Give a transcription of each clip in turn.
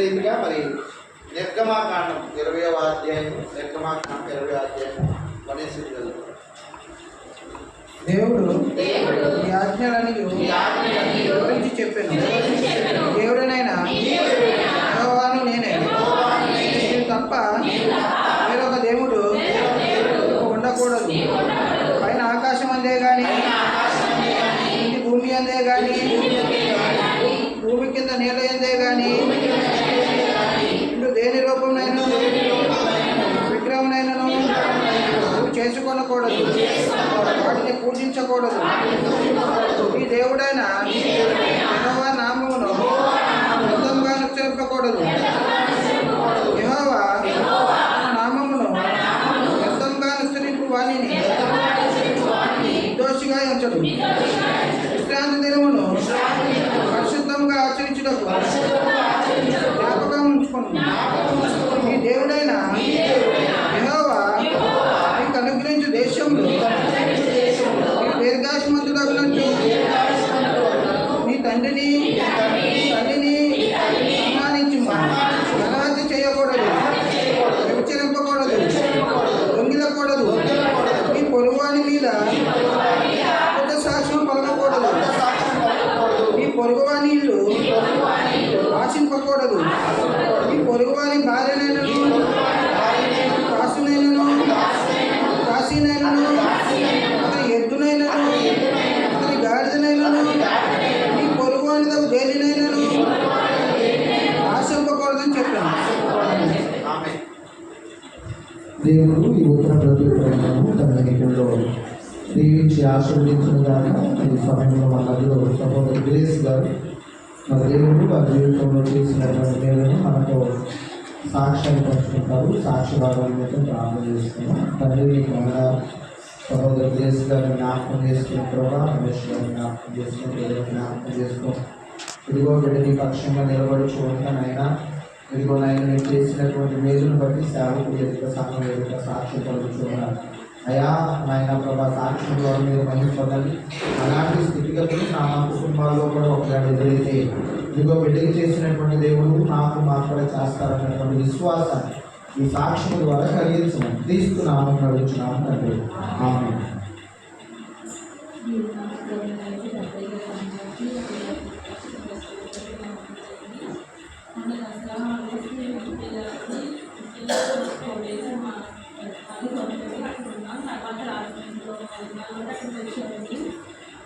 రీతిగా మరి నిర్గమాకాండం 20వ అధ్యాయం, నిర్గమాకాండం 20వ అధ్యాయం పనిసి దేవుడు ఈ ఆజ్ఞలని వివరించి చెప్పాను. దేవుడనైనా యెహోవాను నేనే, నేను తప్ప వేరొక దేవుడు ఉండకూడదు. పైన ఆకాశం అందే కానీ, భూమి అందే కానీ, భూమి కింద నీళ్ళ అందే కానీ, దేని రూపంనైనా విగ్రహంనైనా చేసుకొనకూడదు, వాటిని పూజించకూడదు. ఈ దేవుడైన యెహోవా నామమును వ్యర్థంగా ఉచ్చరింపకూడదు. యెహోవా నామమును వ్యర్థంగా ఉచ్చరింపు వాణిని నిర్దోషిగా ఎంచడు. విశ్రాంతి దినమును పరిశుద్ధంగా ఆచరించుటకు జ్ఞాపకం ఉంచుకును. ఈ దేవుడైన యెహోవా నీకు అనుగ్రహించు దేశంలో దీర్ఘాయుష్మంతుడగునట్టు నీ తండ్రిని సన్మానించుము. గలహత్య చేయకూడదు, వ్యభిచరింపకూడదు, దొంగిలకూడదు, నీ పొరుగువాని మీద అబద్ధ సాక్ష్యం పలకకూడదు, నీ పొరుగువాని ఇల్లు ఆశింపకూడదు, నీ పొరుగువాని భార్యనైనను కాశీనైనను అతని ఎద్దునైనను అతని గాడిదనైనను నీ పొరుగువాని దేనినైనను ఆశింపకూడదని చెప్పాను. దేవుడు ఈ ఉత్తర ప్రత్యుత్తరము తన ఎన్నికల్లో దీవించి ఆశీర్వదించిన దాకా ఈ సమయంలో మన మధ్యలో సహోదరు గ్రేస్ గారు మన దేవుడు వారి జీవితంలో చేసినటువంటి మేలను మనతో సాక్ష్యాన్ని పంచుకుంటారు. సాక్షి భాగాల మీద ప్రార్థన చేస్తున్నాం. తండ్రి సహోదరు గ్రేస్ గారిని జ్ఞాపకం చేసుకున్న ప్రభావ, రమేష్ గారిని జ్ఞాపకం చేసుకుని, దేవుడు జ్ఞాపకం చేసుకో. ఇదిగో బిడ్డని పక్షంగా నిలబడి చూడటానైనా ఇదిగో నాయన నేను చేసినటువంటి మేలును బట్టి సేవకులు ఎదుట సంఘం ఎదుట సాక్షి పలుచుకున్నారు. అయా నాయన ప్రభా సాక్ష్యం ద్వారా మీరు మహిళపడాలి. అలాంటి స్థితిగతులు నా కుటుంబాల్లో కూడా ఒకసారి ఎదురైతే ఇదిగో బిడ్డకి చేసినటువంటి దేవుడు మాకు కూడా చేస్తారన్నటువంటి విశ్వాసాన్ని ఈ సాక్ష్యం ద్వారా కలిగించమని క్రీస్తు నామం నడుచున్నాము తండ్రి. ఆమేన్.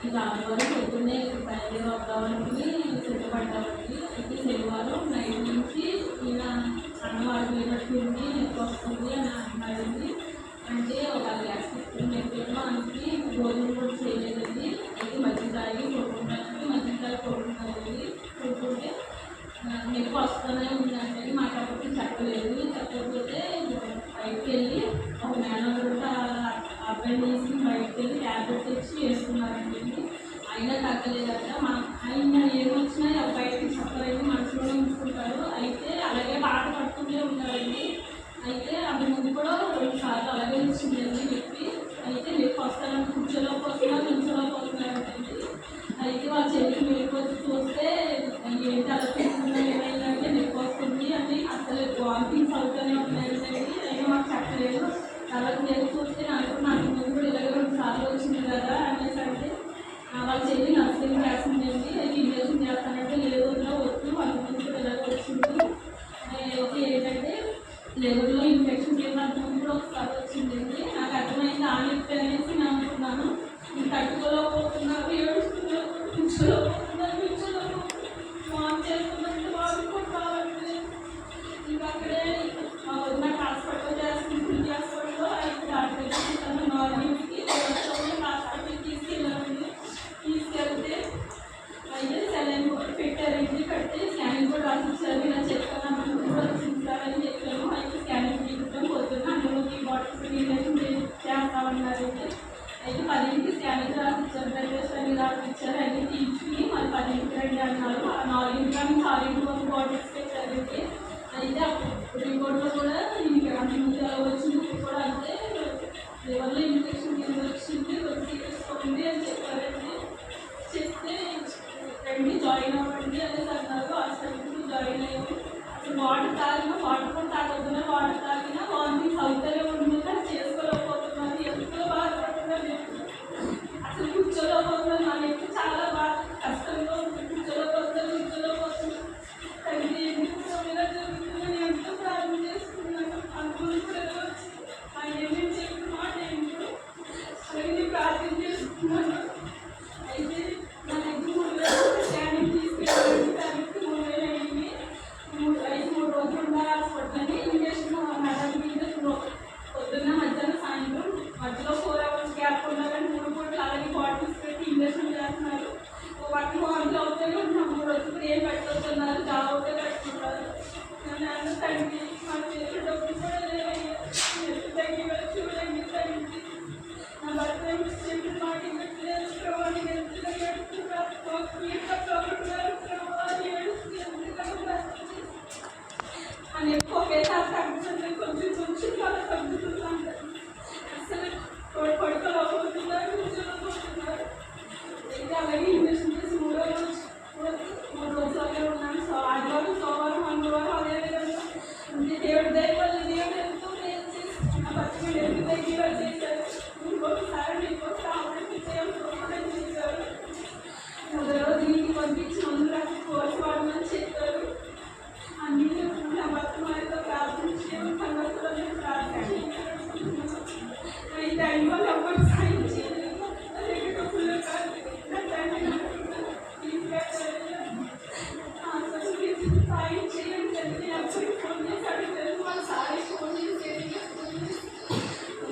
ఇలా ఆదివారం పొద్దున్నే బయలుదేరడానికి సిద్ధపడ్డామండి. అయితే శనివారం నైట్ నుంచి ఈయన అన్నవాడు పోయినట్టుంది, నీకు వస్తుంది అని అంటున్నాడండి. అంటే ఒక గ్లాస్ తీసుకున్నట్టు ఆయనకి భోజనం కూడా చేయలేదండి. అయితే మధ్య తాగి కొడుకుంటానండి, మధ్య తాగి కొడుకుంటానండి. కొడుకుంటే నీకు వస్తూనే ఉందంటే మాకు అప్పటికి చెప్పలేదు. చెప్పకపోతే బయటకు వెళ్ళి ఒక మేనల్లుడు అబ్బాయి తీసుకుని బయటకు వెళ్ళి ట్యాబ్లెట్ తెచ్చి వేసుకున్నారండి. అయినా తగ్గలేదట. ఆయన ఏమొచ్చినా బయటకి చెప్పలేదు, మనసులోనే ఉంచుకుంటారు. అయితే అలాగే బాధ పడుతూనే ఉన్నారండి. అయితే అవి ముందు కూడా 2 సార్లు అలాగే వచ్చిందండి చెప్పి. అయితే మీకు వస్తారని కూర్చోలేకపోతున్నారు, నిల్చోలేకపోతున్నారండి. అయితే వాళ్ళ చెల్లి మీకు వచ్చి చూస్తే ఏంటి అలా తీసుకున్నారు, ఏమైందంటే మీకు వస్తుంది అని అసలు వామిటింగ్స్ అవుతూనే ఉన్నాయండి. అయినా మాకు చెప్పలేదు. తర్వాత నేను చూస్తే నాకు ముందు కూడా ఇలాగ 2 సార్లు వచ్చింది కదా అనేసి అంటే వాళ్ళ చెల్లి నర్సింగ్ చేస్తుందండి. ఇంజక్షన్ చేస్తానంటే లేదు వద్దు, వాళ్ళ ముందు కూడా ఇలాగ వచ్చింది. అయితే ఏంటంటే లెవర్లో ఇన్ఫెక్షన్ చేసినప్పుడు కూడా ఒకసారి వచ్చిందండి. నాకు అర్థమైంది ఆనెక్ట్ అనేసి నేను అనుకున్నాను. నేను తట్టుకోలేకపోతున్నారు, ఏడుస్తున్నారు, కూర్చోలేకపోతున్నారు, వామ్ చేస్తున్నట్టు వాళ్ళు కూడా కావాలి. ఇంకా అక్కడే నాకు హాస్పిటల్ చేస్తుంది, హాస్పిటల్లో అయితే డాక్టర్ తను నార్మల్కి హాస్పిటల్కి తీసుకెళ్ళామండి. తీసుకెళ్తే అయితే సెలైన్ కూడా పెట్టారండి. పెడితే స్కానింగ్ కూడా రాసిచ్చారు. ఇలా చెప్తాను కూడా వచ్చింది సార్ అని చెప్పాను. అయితే స్కానింగ్ వాటర్ తాగినా వాటర్ కూడా తాగొద్దున్నా వాటర్ తాగినా వామిటింగ్స్ అవుతూనే ఉంటున్నా చేసుకోలేకపోతున్నాను. ఎంతో బాధపడుతున్నాను. అసలు కూర్చోలేకపోతున్నాను. నా ఎక్కువ చాలా బాగా కష్టంగా ఉంది. కూర్చోలేకపోతున్నాను. తండ్రి ఎందుకు ఇలా జరుగుతుందని ఎంతో ప్రార్థన చేస్తున్నాను. అనుకుని కూడా వచ్చి ఆయన ఏమేమి చెప్పిన మాట ఏంటో అలాగే ప్రార్థన చేస్తున్నాను. అయితే నా దగ్గర 3,000 స్కానింగ్ తీసుకెళ్ళాలి. దానికి 3,000 అయింది. 3 రోజులు ఉండాలి హాస్పిటల్ని. ఇంజక్షన్ మేడం మీద పొద్దున్న మధ్యాహ్నం సాయంత్రం మధ్యలో 4 hours గ్యాప్ ఉండాలని 3 పూటలు అలాగే బాటిల్స్ పెట్టి ఇంజక్షన్ చేస్తున్నారు. వాటిని వాటిలో అవుతాయి ఉంటున్నాం. 3 రోజులు ఏం పెట్టొస్తున్నారు. జాబ్ అవుతే పెట్టుకుంటారు. నేను తండ్రి మన చేతిలో డబ్బులు కూడా లేవయ్యా. ఎంత తగ్గివచ్చు తగ్గి నా భర్త చెప్పిన మాట పెట్టలేదు. ప్రభావం ఎంత ఏడుస్తున్నారు. అని ఎక్కువ వేసాలు తగ్గుతుంది. కొంచెం కొంచెం చాలా తగ్గుతుంది. అసలు పడుకోలేకపోతున్నారు. కూర్చోలేకపోతున్నారు. అయితే అలాగే ఇంజక్షన్ చేసి 3 రోజులు అక్కడ ఉన్నాను. ఆదివారం సోమవారం మంగళవారం అదే విధంగా దేవుడి దైవాలు దేవుడు ఎంతో నేను చేసి నా భర్తకి ఎంత దగ్గర చేశారు. ఇంకొకసారి ఇంకొకసారి ఆపరేషన్ చేయాలని చేశారు. 3వ రోజు ఇంటికి పంపించి మందులు రాసి కోర్సు వాడమని చెప్పారు. అన్ని నా భర్త మారితో ప్రార్థన చేయడం సంగతులను ప్రార్థన అయితే అయిన వాళ్ళు ఎవరు సాయం చేయలేదు. అలాగే డబ్బులు కాదు నా తండ్రి సాయం చేయండి. తండ్రి ఎవరికి ఫోన్ చేసి అడిగారు. వాళ్ళు సారీ ఫోన్ చేసి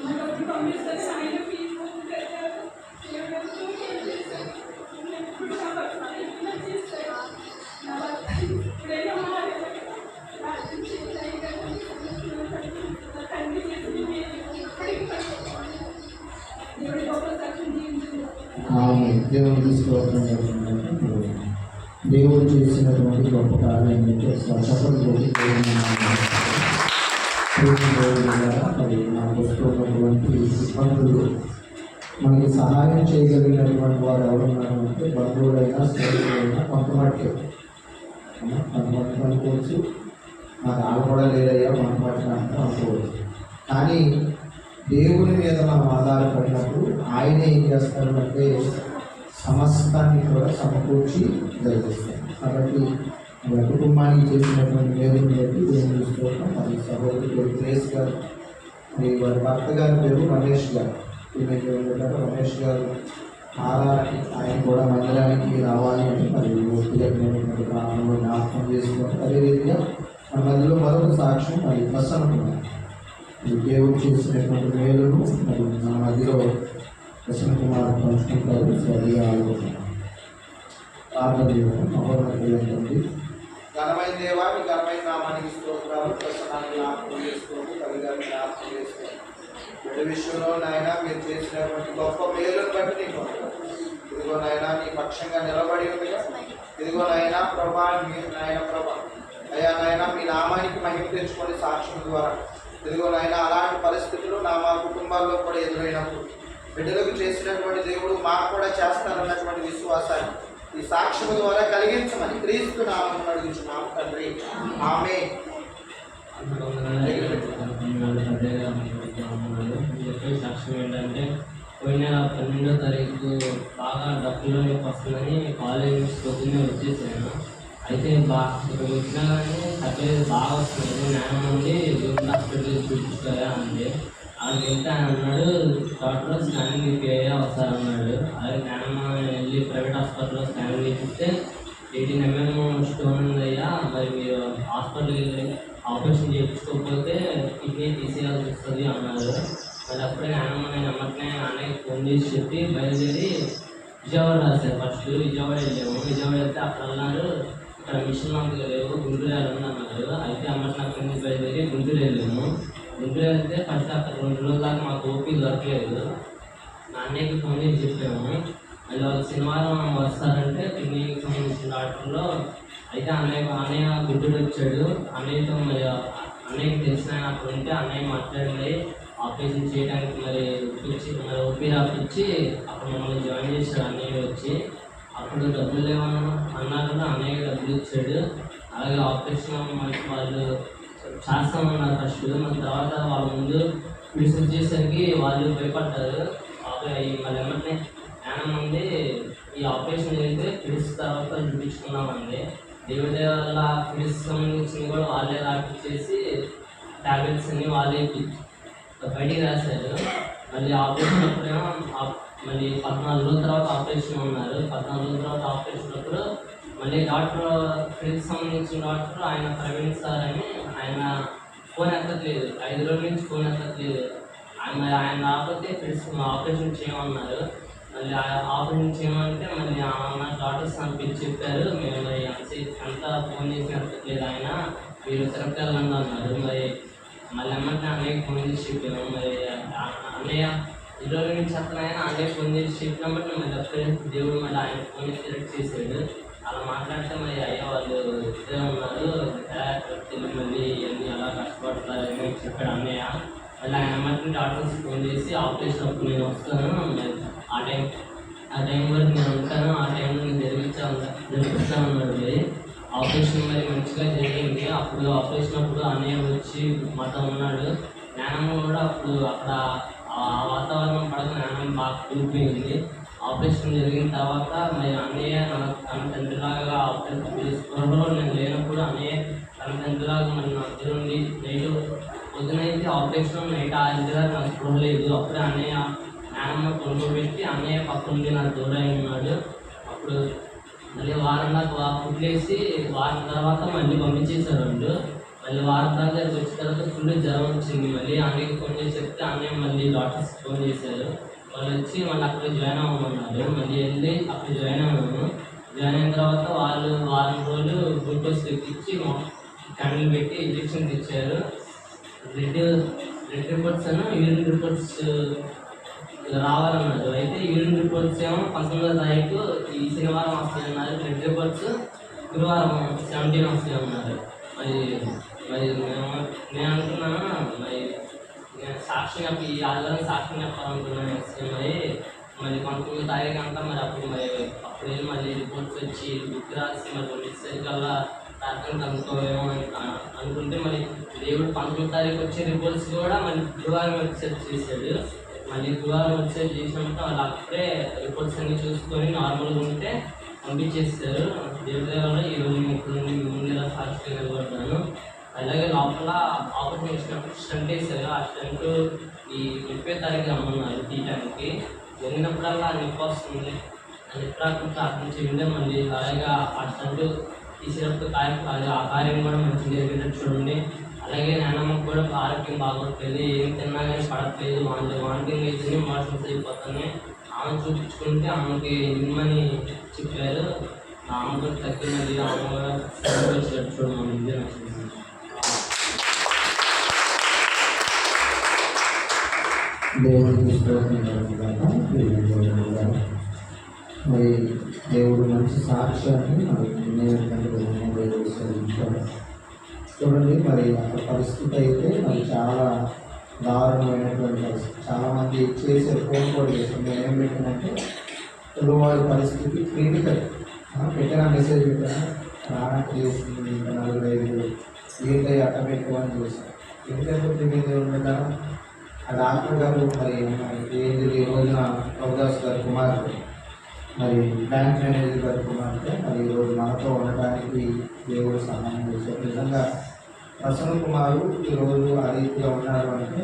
నా డబ్బులు పంపిస్తారు. ఆయన ఫీజు కట్టారు. ఎవరెంతో ఏం చేశారు. ఎప్పుడు నా భర్త ఇలా చేశారు. నా భర్త ఇప్పుడైనా మారేది ప్రార్థన చేయాలి. తండ్రి చేసి ఇప్పటికీ దేవుడి గొప్ప సాక్ష్యం జీవించింది. దేవుడు తీసుకోవాల్సిన దేవుడు చేసినటువంటి గొప్ప కార్యం చెప్పండి. మరి నాకు వస్తున్నటువంటి ఇబ్బందులు మనకి సహాయం చేయగలిగినటువంటి వారు ఎవరున్నారంటే బంధువులైనా స్నేహితులైనా కొంతమట్టి అనుకోవచ్చు. నాకు ఆడ కూడా లేదయ్యా కొంతమట్టి అంటే అనుకోవచ్చు. కానీ దేవుని మీద మనం ఆధారపడినప్పుడు ఆయన ఏం చేస్తారు అంటే సమస్తాన్ని కూడా సమకూర్చి జరిగిస్తారు. కాబట్టి మన కుటుంబానికి చేసినటువంటి మేలుని బట్టి దేవుని చూసుకోవడం. మరి సహోదరుడు గ్రేస్ గారు, మరి వారి భర్త గారి పేరు రమేష్ గారు. రమేష్ గారు ఆరానికి ఆయన కూడా మందిరానికి రావాలి అని మరి వ్యక్తిగతమైనటువంటి ప్రాణంలో జ్ఞాపకం చేసుకోవాలి. అదేవిధంగా మన మధ్యలో మరొక సాక్ష్యం మరి ప్రసన్న దేవుడు చేసినటువంటి మేలును మరి మన మధ్యలో ప్రసన్న కుమార్ పంచుకుంటారు. సరిగా ఆలోచన మహోన్నతులైనటువంటి ఘనమైన దేవా, మీ ఘనమైన నామానికి స్తోత్రాలు. ప్రసన్నాన్ని జ్ఞాపకం చేసుకోండి. కవిగారిని జ్ఞాపకం చేసుకోండి. వీటి విషయంలో నాయన మీరు చేసినటువంటి గొప్ప మేలును బట్టి నీకు ఇదిగో నాయన నీ పక్షంగా నిలబడి ఉందిగా. ఇదిగో నాయన ప్రభా, నాయన ప్రభా అయ్యా నాయన మీ నామానికి మహిమ తెచ్చుకొని సాక్ష్యం ద్వారా ఇదిగో నాయన అలాంటి పరిస్థితులు మా కుటుంబాల్లో కూడా ఎదురైనప్పుడు బిడ్డలకు చేసినటువంటి దేవుడు మాకు కూడా చేస్తారన్నటువంటి విశ్వాసాన్ని ఈ సాక్ష్యం ద్వారా కలిగించమని క్రీస్తు నామమున అడుగుచున్నాము తండ్రి. ఆమేన్. సాక్ష్యం ఏంటంటే పోయిన 12వ తారీఖు బాగా డబ్బులు వస్తుందని కాలేజ్ పొద్దున్నే వచ్చేసాను. అయితే ఇక్కడ వచ్చినా కానీ సర్టిఫికేట్ బాగా వస్తుంది. నాన్న నుండి గవర్నమెంట్ హాస్పిటల్ చూపించుకోరా అంటే అక్కడికి వెళ్తే ఆయన అన్నాడు డాక్టర్ స్కానింగ్ తీపియ్యా వస్తారన్నాడు. అలాగే నాన్న వెళ్ళి ప్రైవేట్ హాస్పిటల్లో స్కానింగ్ తీపిస్తే 18 mm స్టోన్ ఉందయ్యా, మరి మీరు హాస్పిటల్కి వెళ్ళి ఆపరేషన్ చేయించుకోకపోతే కిడ్నీ తీసేయాల్సి వస్తుంది అన్నారు. మరి అప్పుడే నాన్నమ్మ నేను అమ్మకనే నాన్నకి ఫోన్ చేసి చెప్పి బయలుదేరి విజయవాడ రాశారు. ఫస్ట్ విజయవాడ వెళ్ళాము. విజయవాడ వెళ్తే అక్కడ అన్నారు ఇక్కడ మిషన్ మాకు లేవు, గుంటూరు వెళ్ళండి అన్నారు. అయితే అమ్మకి నాకు నుంచి బయలుదేరి గుంటూరు వెళ్ళాము. గుంటూరు వెళ్తే ఫస్ట్ అక్కడ 2 రోజుల దాకా మాకు ఓపీ దొరకలేదు. నాన్నకి ఫోన్ చేసి చెప్పాము. మళ్ళీ వాళ్ళు శనివారం వస్తారంటే కిడ్నీకి సంబంధించిన డాక్టర్లో అయితే అన్నయ్య గుంటూరు వచ్చాడు. అన్నయ్యతో మరి అన్నయ్యకి తెలిసిన అక్కడ ఉంటే అన్నయ్య మాట్లాడి ఆపరేషన్ చేయడానికి మరి ఓపీ రాపించి అక్కడ మమ్మల్ని జాయిన్ చేశాడు. అన్నయ్య వచ్చి అప్పుడు డబ్బులు లేవన్నా అన్నారు కదా, అన్నయ్య డబ్బులు ఇచ్చాడు. అలాగే ఆపరేషన్ వాళ్ళు చేస్తామన్నారు ఫస్ట్. మన తర్వాత వాళ్ళ ముందు పిలిచి వచ్చేసరికి వాళ్ళు భయపడ్డారు. మళ్ళీ ఏమంటే జ్ఞానం ఉంది, ఈ ఆపరేషన్ జరిగితే పిలిచి తర్వాత చూపించుకున్నామండి. దేవుడి వల్ల పిలిచి సంబంధించినవి కూడా వాళ్ళే రాపించేసి ట్యాబ్లెట్స్ అన్ని వాళ్ళే బయటికి రాశారు. మళ్ళీ ఆపరేషన్ అప్పుడేమో మళ్ళీ 14 రోజుల తర్వాత ఆపరేషన్ ఉన్నారు. 14 రోజుల తర్వాత ఆపరేషన్ అప్పుడు మళ్ళీ డాక్టర్ పిలిచి సంబంధించిన డాక్టర్ ఆయన ప్రవీణ్ సార్ అని ఆయన ఫోన్ ఎత్తట్లేదు, 5 రోజుల నుంచి ఫోన్ ఎత్తట్లేదు. ఆయన రాకపోతే పిలిచి ఆపరేషన్ చేయమన్నారు. మళ్ళీ ఆపరేషన్ చేయమంటే మళ్ళీ నా డాక్టర్స్ నాకు పిలిచి చెప్పారు, మేము మరి అంతా ఫోన్ చేసి ఎత్తట్లేదు ఆయన, మీరు తిరుపతి వెళ్ళండి అన్నారు. మళ్ళీ అమ్మంటే అన్నయ్య ఫోన్ చేసి చెప్పాము. మరి అన్నయ్య 20 రోజుల నుంచి అతనైనా అన్నయ్య ఫోన్ చేసి చెప్పినప్పుడు మళ్ళీ అప్పుడే దేవుడు మళ్ళీ ఆయన ఫోన్ సెలెక్ట్ చేశాడు. అలా మాట్లాడితే మరి అయ్యా వాళ్ళు ఇద్దరే ఉన్నారు, మళ్ళీ ఇవన్నీ అలా కష్టపడతారని చెప్పాడు అన్నయ్య. మళ్ళీ ఆయన అమ్మంటే డాక్టర్స్ ఫోన్ చేసి ఆపరేషన్ అప్పుడు నేను వస్తాను, ఆ టైం వరకు నేను ఉంటాను, ఆ టైంలో నేను జరిపిస్తాను అన్నాడు. మరి ఆపరేషన్ మరి మంచిగా జరిగింది. అప్పుడు ఆపరేషన్ అప్పుడు అన్నయ్య వచ్చి మాతో ఉన్నాడు. జ్ఞానం కూడా అప్పుడు అక్కడ ఆ వాతావరణం పడక జ్ఞానం బాగా కూలిపోయింది. ఆపరేషన్ జరిగిన తర్వాత మరి అన్నయ్య తన తండ్రిలాగా ఆపరేషన్ స్పృహలో నేను లేనప్పుడు అన్నయ్య తన తండ్రిలాగా మరి నా దగ్గర నుండి నైట్ పొద్దునైతే ఆపరేషన్ నైట్ 6 దాకా నాకు స్పృహ లేదు. అప్పుడే అన్నయ్య జ్ఞానమ్మ కొనుగోలు పెట్టి అన్నయ్య పక్క నుండి నాకు దూరం ఉన్నాడు. అప్పుడు మళ్ళీ వారం దాకా పుట్లేసి వారం తర్వాత మళ్ళీ పంపించేశారు వాళ్ళు. మళ్ళీ వారం దాకా వచ్చిన తర్వాత ఫుల్ జ్వరం వచ్చింది. మళ్ళీ అన్నయ్యకి ఫోన్ చేసి చెప్తే అన్నయ్య మళ్ళీ డాక్టర్స్ ఫోన్ చేశారు. వాళ్ళు వచ్చి మళ్ళీ అక్కడ జాయిన్ అవ్వమన్నారు. మళ్ళీ వెళ్ళి అక్కడ జాయిన్ అవ్వము. జాయిన్ అయిన తర్వాత వాళ్ళు వారం రోజులు గ్లూకోజ్ ఎక్కించి క్యాండిల్ పెట్టి ఇంజక్షన్స్ ఇచ్చారు. బ్లడ్ రిపోర్ట్స్ యూరిన్ రిపోర్ట్స్ రావాలన్నారు. అయితే యూరిన్ రిపోర్ట్స్ ఏమో 19వ తారీఖు ఈ శనివారం వస్తాయి అన్నారు. బ్లడ్ రిపోర్ట్స్ గురువారం 17 వస్తాయి అన్నారు. మరి నేను అనుకున్నాను మరి సాక్షి ఈ ఆదివారం సాక్షి చెప్పాలనుకున్నాను. మరి 19వ తారీఖు అంతా మరి అప్పుడు వెళ్ళి మళ్ళీ రిపోర్ట్స్ వచ్చి బుక్ రాసి మరి వచ్చేసరికల్లా రాత్రి కనుక్కోవేమో అనుకుంటే మరి దేవుడు 19వ తారీఖు వచ్చే రిపోర్ట్స్ కూడా మళ్ళీ గురువారం వచ్చేసి చేశాడు. మళ్ళీ గురువారం వచ్చేసి చేసినప్పుడు వాళ్ళు అప్పుడే రిపోర్ట్స్ అన్నీ చూసుకొని నార్మల్గా ఉంటే పంపించేస్తారు. దేవుడి వల్ల ఈరోజు ఇప్పుడు నుండి ముందుగా సాక్షిగా నిలబడ్డాను. అలాగే లోపల ఆపరేషన్ చేసినప్పుడు స్టంట్ వేశారు. ఆ స్టంట్ ఈ 30వ తారీఖు రమ్మన్నారు తీయడానికి. వెళ్ళినప్పుడల్లా నొప్పి వస్తుంది. ఆ నొప్పి రాకుండా అక్కడి నుంచి వెళ్ళే మళ్ళీ అలాగే ఆ స్టంట్ తీసేటప్పుడు ఆ కార్యం కూడా మంచిగా జరిగేటట్టు చూడండి. అలాగే నాన్నమ్మకు కూడా ఆరోగ్యం బాగోట్లేదు, ఏం తిన్నా కానీ పడట్లేదు, వాంటింగ్ అయితే మోషన్స్ అయిపోతున్నాయి. ఆమె చూపించుకుంటే ఆమెకి నిమ్మని చెప్పారు. ఆమె కూడా తగ్గినది, ఆమె కూడా చూడమని ఇదే నచ్చింది. దేవుడికి మరి దేవుడు మంచి సాక్ష్యాన్ని మరి చూడండి. మరి అక్కడ పరిస్థితి అయితే మరి చాలా దారుణమైనటువంటి పరిస్థితి. చాలామంది చేసే ఫోన్ కూడా చేస్తాం. నేను ఏం పెట్టానంటే తెలుగువాడి పరిస్థితి క్రిటికల్ పెట్టిన మెసేజ్ పెట్టినా రానట్టు చేస్తుంది. ఇంకా 4-5 ఏంటై అట్టబెట్టుకో అని చేశాను. ఎందుకంటే మీద ఉండగా ఆ డాక్టర్ గారు మరి ఏంటి ఈ రోజున ప్రభుదాస్ గారి కుమార్తె మరి బ్యాంక్ మేనేజర్ గారి కుమార్తె మరి ఈరోజు మనతో ఉండటానికి దేవుడు సహాయం చేశారు. నిజంగా ప్రసన్న కుమారు ఈరోజు ఆ రీతిగా ఉన్నారు అంటే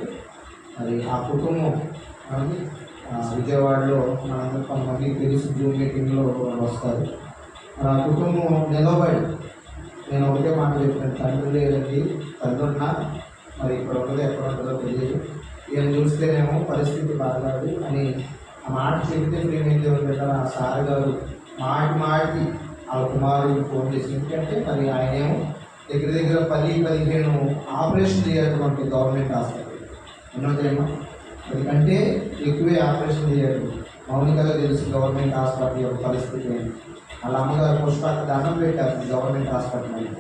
మరి ఆ కుటుంబం విజయవాడలో మనందరూ కొంతమంది తెలుసు జూమ్ మీటింగ్లో వస్తారు. మరి ఆ కుటుంబం నిలబడి నేను ఒకటే మాట చెప్పాను, తండ్రి లేదండి, తండ్రి ఉన్నా మరి ఇక్కడ ఉండదు ఎక్కడ ఉంటుందో తెలియదు, ఈయన చూస్తేనేమో పరిస్థితి బాగాదు అని ఆ మాట చెబితే ప్రేమేంటి ఉంటా ఆ సార్ గారు మాటి ఆ కుమారుడికి ఫోన్ చేసి ఎందుకంటే మరి ఆయనేమో దగ్గర 10-15 ఆపరేషన్ చేయాలన్నటువంటి గవర్నమెంట్ హాస్పిటల్ ఉన్నదేమో 10 కంటే ఎక్కువే ఆపరేషన్ చేయాలి. మౌనికగా తెలుసు గవర్నమెంట్ హాస్పిటల్ యొక్క పరిస్థితి ఏంటి. వాళ్ళ అమ్మగారు పుష్పాలకు దండం పెట్టారు గవర్నమెంట్ హాస్పిటల్.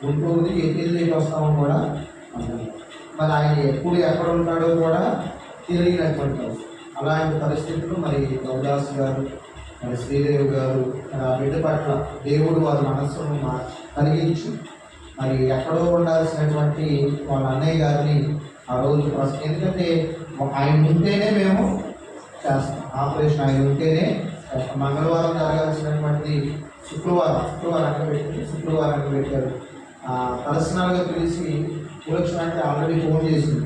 గుంటూరుది ఎన్ని వస్తామో కూడా మరి ఆయన ఎప్పుడు ఎక్కడ ఉంటాడో కూడా తెలియనటువంటి అలాంటి పరిస్థితులు మరి గౌదాస్ గారు మరి శ్రీదేవి గారు బిడ్డ పట్ల దేవుడు వారి మనస్సును మార్చి కలిగించి మరి ఎక్కడో ఉండాల్సినటువంటి వాళ్ళ అన్నయ్య గారిని ఆ రోజు ఎందుకంటే ఆయన ఉంటేనే మేము చేస్తాం ఆపరేషన్, ఆయన ఉంటేనే చేస్తాం. మంగళవారం జరగాల్సినటువంటి శుక్రవారానికి పెట్టారు. పర్సనల్గా పిలిచి కూర్చోడానికి ఆల్రెడీ ఫోన్ చేసింది.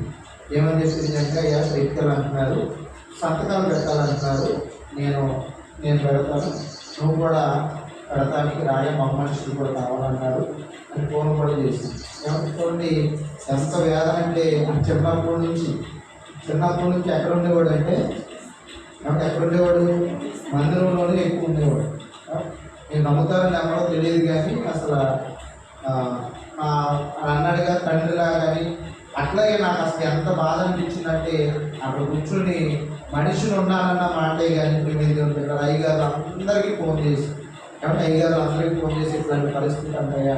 ఏమని చెప్పింది అంటే, అయ్యా వ్యక్తులు అంటున్నారు, సంతకాలు పెట్టాలంటున్నారు, నేను పెడతాను, నువ్వు కూడా పెడతానికి రాయ మా మనుషులు కూడా కావాలన్నారు అని ఫోన్ కూడా చేసింది. ఏమంటే ఎంత వేదన అంటే చిన్నప్పటి నుంచి ఎక్కడ ఉండేవాడు అంటే ఎక్కడ ఉండేవాడు, మందిరంలోనే ఎక్కువ ఉండేవాడు. నేను నమ్ముతారని ఎవరో తెలియదు కానీ అసలు అన్నాడుగా తండ్రిలా కానీ అట్లాగే నాకు అసలు ఎంత బాధ అనిపించిందంటే అక్కడ కూర్చుని మనిషిని ఉన్నానన్న మాటే కానీ ఇక్కడ అయ్యగారు అందరికీ ఫోన్ చేసి అయ్యగారు అందరికీ ఫోన్ చేసి ఇట్లాంటి పరిస్థితి అంటాయా,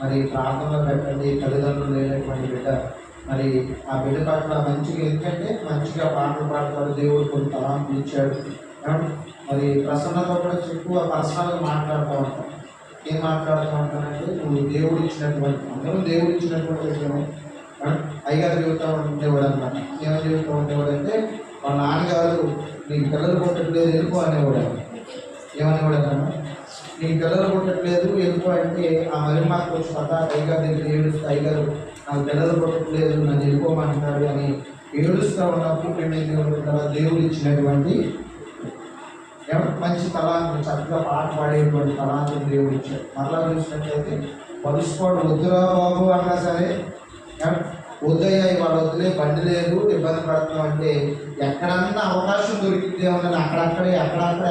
మరి ప్రాంతంలో పెట్టండి, తల్లిదండ్రులు లేనటువంటి బిడ్డ, మరి ఆ బిడ్డ పట్ల మంచిగా ఎందుకంటే మంచిగా పాటలు పాడతాడు, దేవుడు కొన్ని తలాంతులు ఇచ్చాడు. మరి ప్రసన్నతో కూడా ఎక్కువ పర్సనల్గా మాట్లాడుతూ ఉంటాం. ఏం మాట్లాడుతూ ఉంటానంటే నువ్వు దేవుడు ఇచ్చినటువంటి అందరూ దేవుడు ఇచ్చినటువంటి విషయం. అయ్యగారు చెబుతూ ఉండేవాడు అనమాట. ఏమని చెబుతూ ఉండేవాడు అంటే వాళ్ళ నాన్నగారు నీకు పిల్లలు పుట్టట్లేదు వెళ్ళిపో అనేవాడు. ఏమనేవాడు అన్న, నీకు పిల్లలు పుట్టట్లేదు వెళ్ళిపో అంటే ఆ మరి మాకు వచ్చి పదా అయ్యగారి దగ్గర ఏడుస్తూ అయ్యగారు నాకు పిల్లలు పుట్టట్లేదు నన్ను వెళ్ళిపోమంటున్నాడు అని ఏడుస్తూ ఉన్నప్పుడు దేవుడు ఇచ్చినటువంటి మంచి తలాంతులు, చక్కగా పాట పాడేటువంటి తలాంతులు దేవుడు ఇచ్చాడు. మరలా చూసినట్లయితే పలుసుకోవడం వద్దురా బాబు అన్నా సరే వద్దయ్యా ఇవాళ వద్దులే, బండి లేదు, ఇబ్బంది పడుతున్నాం అంటే ఎక్కడన్నా అవకాశం దొరికితే ఉన్నది ఎక్కడక్కడ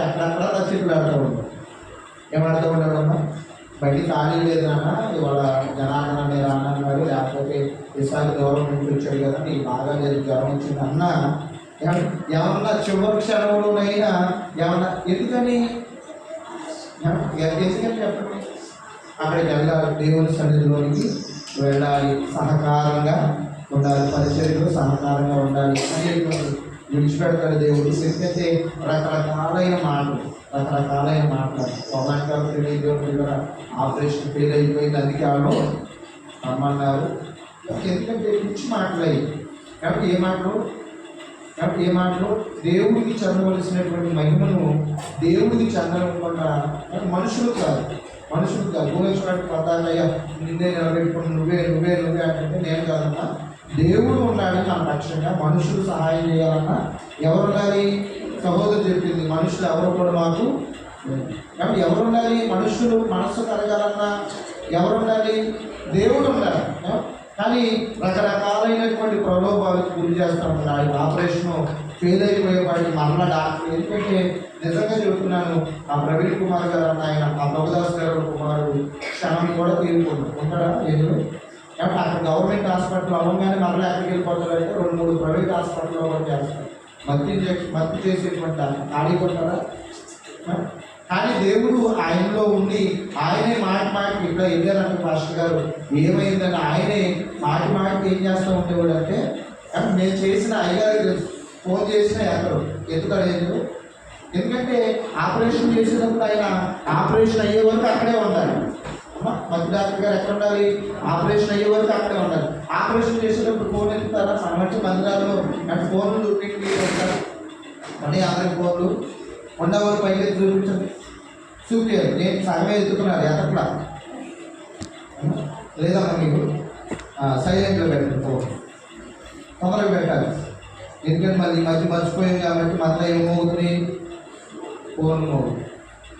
రచయితలు ఆడుతూ ఉంటాం. ఏమాడుతూ ఉండేవాడమ్మా, బండి ఖాళీ లేదు నాన్న, ఇవాళ జనార్దన మీరు అన్నారు, లేకపోతే ఈసారి గవర్నమెంట్ వచ్చాడు కదా నీకు బాగా లేదు జ్వరం వచ్చింది అన్న ఏమన్నా చివరి క్షణంలోనైనా ఏమన్నా ఎందుకని చెప్పండి, అక్కడికి వెళ్ళాలి, దేవుని సన్నిధిలోనికి వెళ్ళాలి, సహకారంగా ఉండాలి, పరిచర్యలో సహకారంగా ఉండాలి అనేటువంటి విడిచిపెడతాడు దేవుడు. ఎందుకంటే రకరకాలైన మాటలు ఒకరికి దేవుడి దగ్గర ఆపరేషన్ ఫెయిల్ అయిపోయింది, అందుకే వాళ్ళు రమ్మన్నారు. ఎందుకంటే పిచ్చి మాటలయ్యి కాబట్టి ఏ మాటలు దేవుడికి చెందవలసినటువంటి మహిమను దేవుడికి చెందకుండా మనుషులు కాదు భూమేశ్వరుడికి పదాలయ్యా నిన్నే నిలబెట్టుకుని నువ్వే అంటే నేను కాదన్నా, దేవుడు ఉండాలని నా పక్షంగా మనుషులు సహాయం చేయాలన్నా ఎవరు ఉండాలి? సహోదరు చెప్పింది, మనుషులు ఎవరు కూడా మాకు కాబట్టి ఎవరు ఉండాలి? మనుషులు మనస్సు కలగాలన్నా ఎవరు ఉండాలి? దేవుడు ఉండాలి. కానీ రకరకాలైనటువంటి ప్రలోభాలకు గురి చేస్తూ ఉంటారు. ఆయన ఆపరేషన్ ఫెయిల్ అయిపోయే వాడికి మరలా డాక్టర్, ఎందుకంటే నిజంగా చెబుతున్నాను, ఆ ప్రవీణ్ కుమార్ గారు అన్న ఆయన ఆ ప్రభుదాస్ గారు కుమారుడు క్షణం కూడా ఉంటాడా ఎందుకు కాబట్టి అక్కడ గవర్నమెంట్ హాస్పిటల్ అవ్వగానే మరలా ఎక్కడికి వెళ్ళిపోతారంటే 2-3 ప్రైవేట్ హాస్పిటల్లో కూడా చేస్తారు. మత్తి చేసేటువంటి ఖాళీ కొట్టారా? కానీ దేవుడు ఆయనలో ఉండి ఆయనే మాటికి ఇక్కడ వెళ్ళారంటే పాస్టర్ గారు ఏమైందని ఆయనే మాటికి ఏం చేస్తూ ఉండేవాడు అంటే నేను చేసిన అయ్యగారికి ఫోన్ చేసినా ఎందుకు ఎందుకంటే ఆపరేషన్ చేసేటప్పుడు ఆయన ఆపరేషన్ అయ్యే వరకు అక్కడే ఉండాలి. మధ్య డాక్టర్ గారు ఎక్కడ ఉండాలి? ఆపరేషన్ అయ్యే వరకు అక్కడే ఉండాలి. ఆపరేషన్ చేసేటప్పుడు ఫోన్ ఎత్తుతారా? సంబంధించి మందిరాల్లో అంటే ఫోన్లు చూపించారు మళ్ళీ అందరికి ఫోన్లు ఉండేవారు పైకి చూపించారు. నేను సగమే ఎత్తుకున్నారు ఎత్తట్లా లేదమ్మా, మీకు సైలెంట్లో పెట్టండి, ఫోన్ తొందరగా పెట్టాలి. ఎందుకంటే మళ్ళీ ఈ మధ్య మర్చిపోయింది కాబట్టి మళ్ళీ ఏమవుతుంది ఫోన్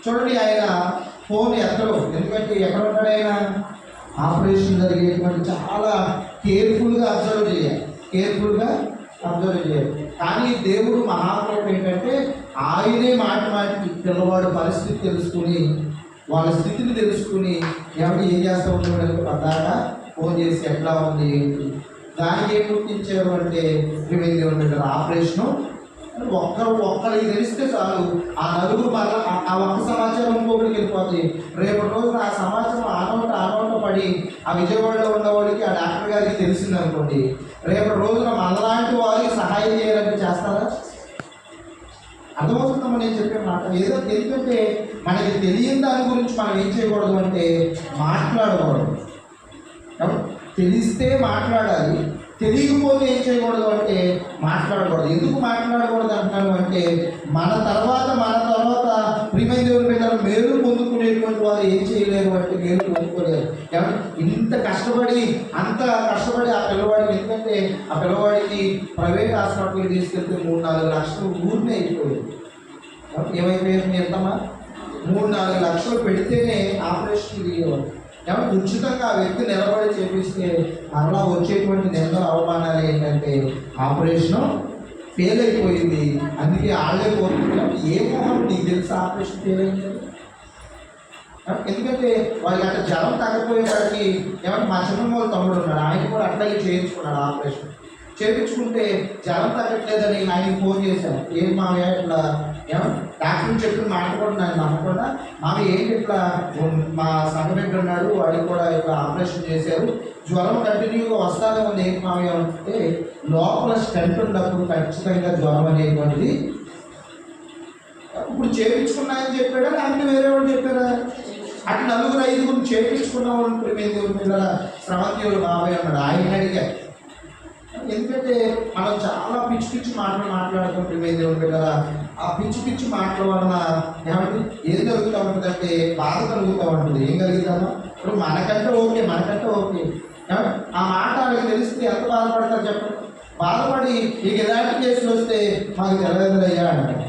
చూడండి. ఆయన ఫోన్ ఎక్కడో, ఎందుకంటే ఎక్కడ ఉంటాడు ఆయన? ఆపరేషన్ జరిగేటువంటి చాలా కేర్ఫుల్గా అబ్జర్వ్ చేయాలి. కానీ దేవుడు మహాత్ముడు ఏంటంటే ఆయనే మాటికి పిల్లవాడు పరిస్థితి తెలుసుకుని వాళ్ళ స్థితిని తెలుసుకుని ఎవరు ఏం చేస్తూ ఉండేవాడు పద్దాక ఫోన్ చేసి ఎట్లా ఉంది ఏంటి దానికి ఏం గుర్తించారు అంటే ప్రివెంటివ్ ఉండేది ఆపరేషను. ఒక్కరికి తెలిస్తే చాలు ఆ నలుగురు మళ్ళీ ఆ ఒక్క సమాచారం ఇంకొకరికి వెళ్ళిపోతుంది. రేపటి రోజున ఆ సమాచారం ఆనోట పడి ఆ విజయవాడలో ఉన్నవాడికి ఆ డాక్టర్ గారికి తెలిసిందనుకోండి, రేపటి రోజున మనలాంటి వారికి సహాయం చేయాలంటే చేస్తారా? అర్థమవుతుందమ్మా నేను చెప్పే మాట? ఏదో ఎందుకంటే మనకి తెలియని దాని గురించి మనం ఏం చేయకూడదు అంటే మాట్లాడకూడదు. తెలిస్తే మాట్లాడాలి, తెలియకపోతే ఏం చేయకూడదు అంటే మాట్లాడకూడదు. ఎందుకు మాట్లాడకూడదు అంటున్నాను అంటే మన తర్వాత ప్రియమైన దేవుని బిడ్డలు మేలు పొందుకునేటువంటి వారు ఏం చేయలేరు అంటే మేలు పొందుకోలేరు. ఇంత కష్టపడి ఆ పిల్లవాడికి, ఎందుకంటే ఆ పిల్లవాడికి ప్రైవేట్ హాస్పిటల్కి తీసుకెళ్తే 3-4 లక్షలు ఊరినే అయిపోయింది. ఏమైపోయింది? ఎంతమ్మా? 3-4 లక్షలు పెడితేనే ఆపరేషన్ తీయవాలి. ఉచితంగా ఆ వ్యక్తి నిలబడి చేపిస్తే అలా వచ్చేటువంటి నింద అవమానాలు ఏంటంటే ఆపరేషన్ ఫెయిల్ అయిపోయింది. అందుకే వాళ్ళే కోరుకుంటున్నాం. ఏ మోహం నీకు తెలిసి ఆపరేషన్ ఫెయిల్ అయింది? ఎందుకంటే వాళ్ళకి అట్లా జ్వరం తగ్గపోయేవాడికి మా చిన్నమ్మ తమ్ముడు ఉన్నాడు, ఆయన కూడా అట్లాగే చేయించుకున్నాడు. ఆపరేషన్ చేయించుకుంటే జ్వరం తగ్గట్లేదని ఆయనకి ఫోన్ చేశాను. ఏం మామయ్య ఇట్లా డాక్టర్ చెప్పిన మాట కూడా నేను నమ్మకుండా, మామయ్య ఏంటి ఇట్లా మా సంఘబిడ్డ ఉన్నాడు, వాడికి కూడా ఇట్లా ఆపరేషన్ చేశారు, జ్వరం కంటిన్యూగా వస్తానే ఉంది. ఏంటి మామయ్య అంటే లోపల స్టెంట్ ఉన్నప్పుడు ఖచ్చితంగా జ్వరం అనేటువంటిది ఇప్పుడు చేయించుకున్నాయని చెప్పాడా లేకపోతే వేరే వాళ్ళు చెప్పారా? అటు 4-5 చేయించుకున్న వాళ్ళు పిల్లల శ్రవంతియుడు బాబాయ్ అన్నాడు. ఆయన అడిగారు. ఎందుకంటే మనం చాలా పిచ్చి మాట్లాడుతాం దేవుని బిడ్డల. ఆ పిచ్చి మాటల వలన ఏం జరుగుతూ ఉంటుందంటే బాధ కలుగుతూ ఉంటుంది. ఏం కలుగుతామో ఇప్పుడు మనకంటే ఓకే ఆ మాట వాళ్ళకి తెలిస్తే ఎంత బాధపడతారు చెప్పండి. బాధపడి ఇక ఎలాంటి కేసులు వస్తే మాకు తెలియదులయ్యా అంటారు.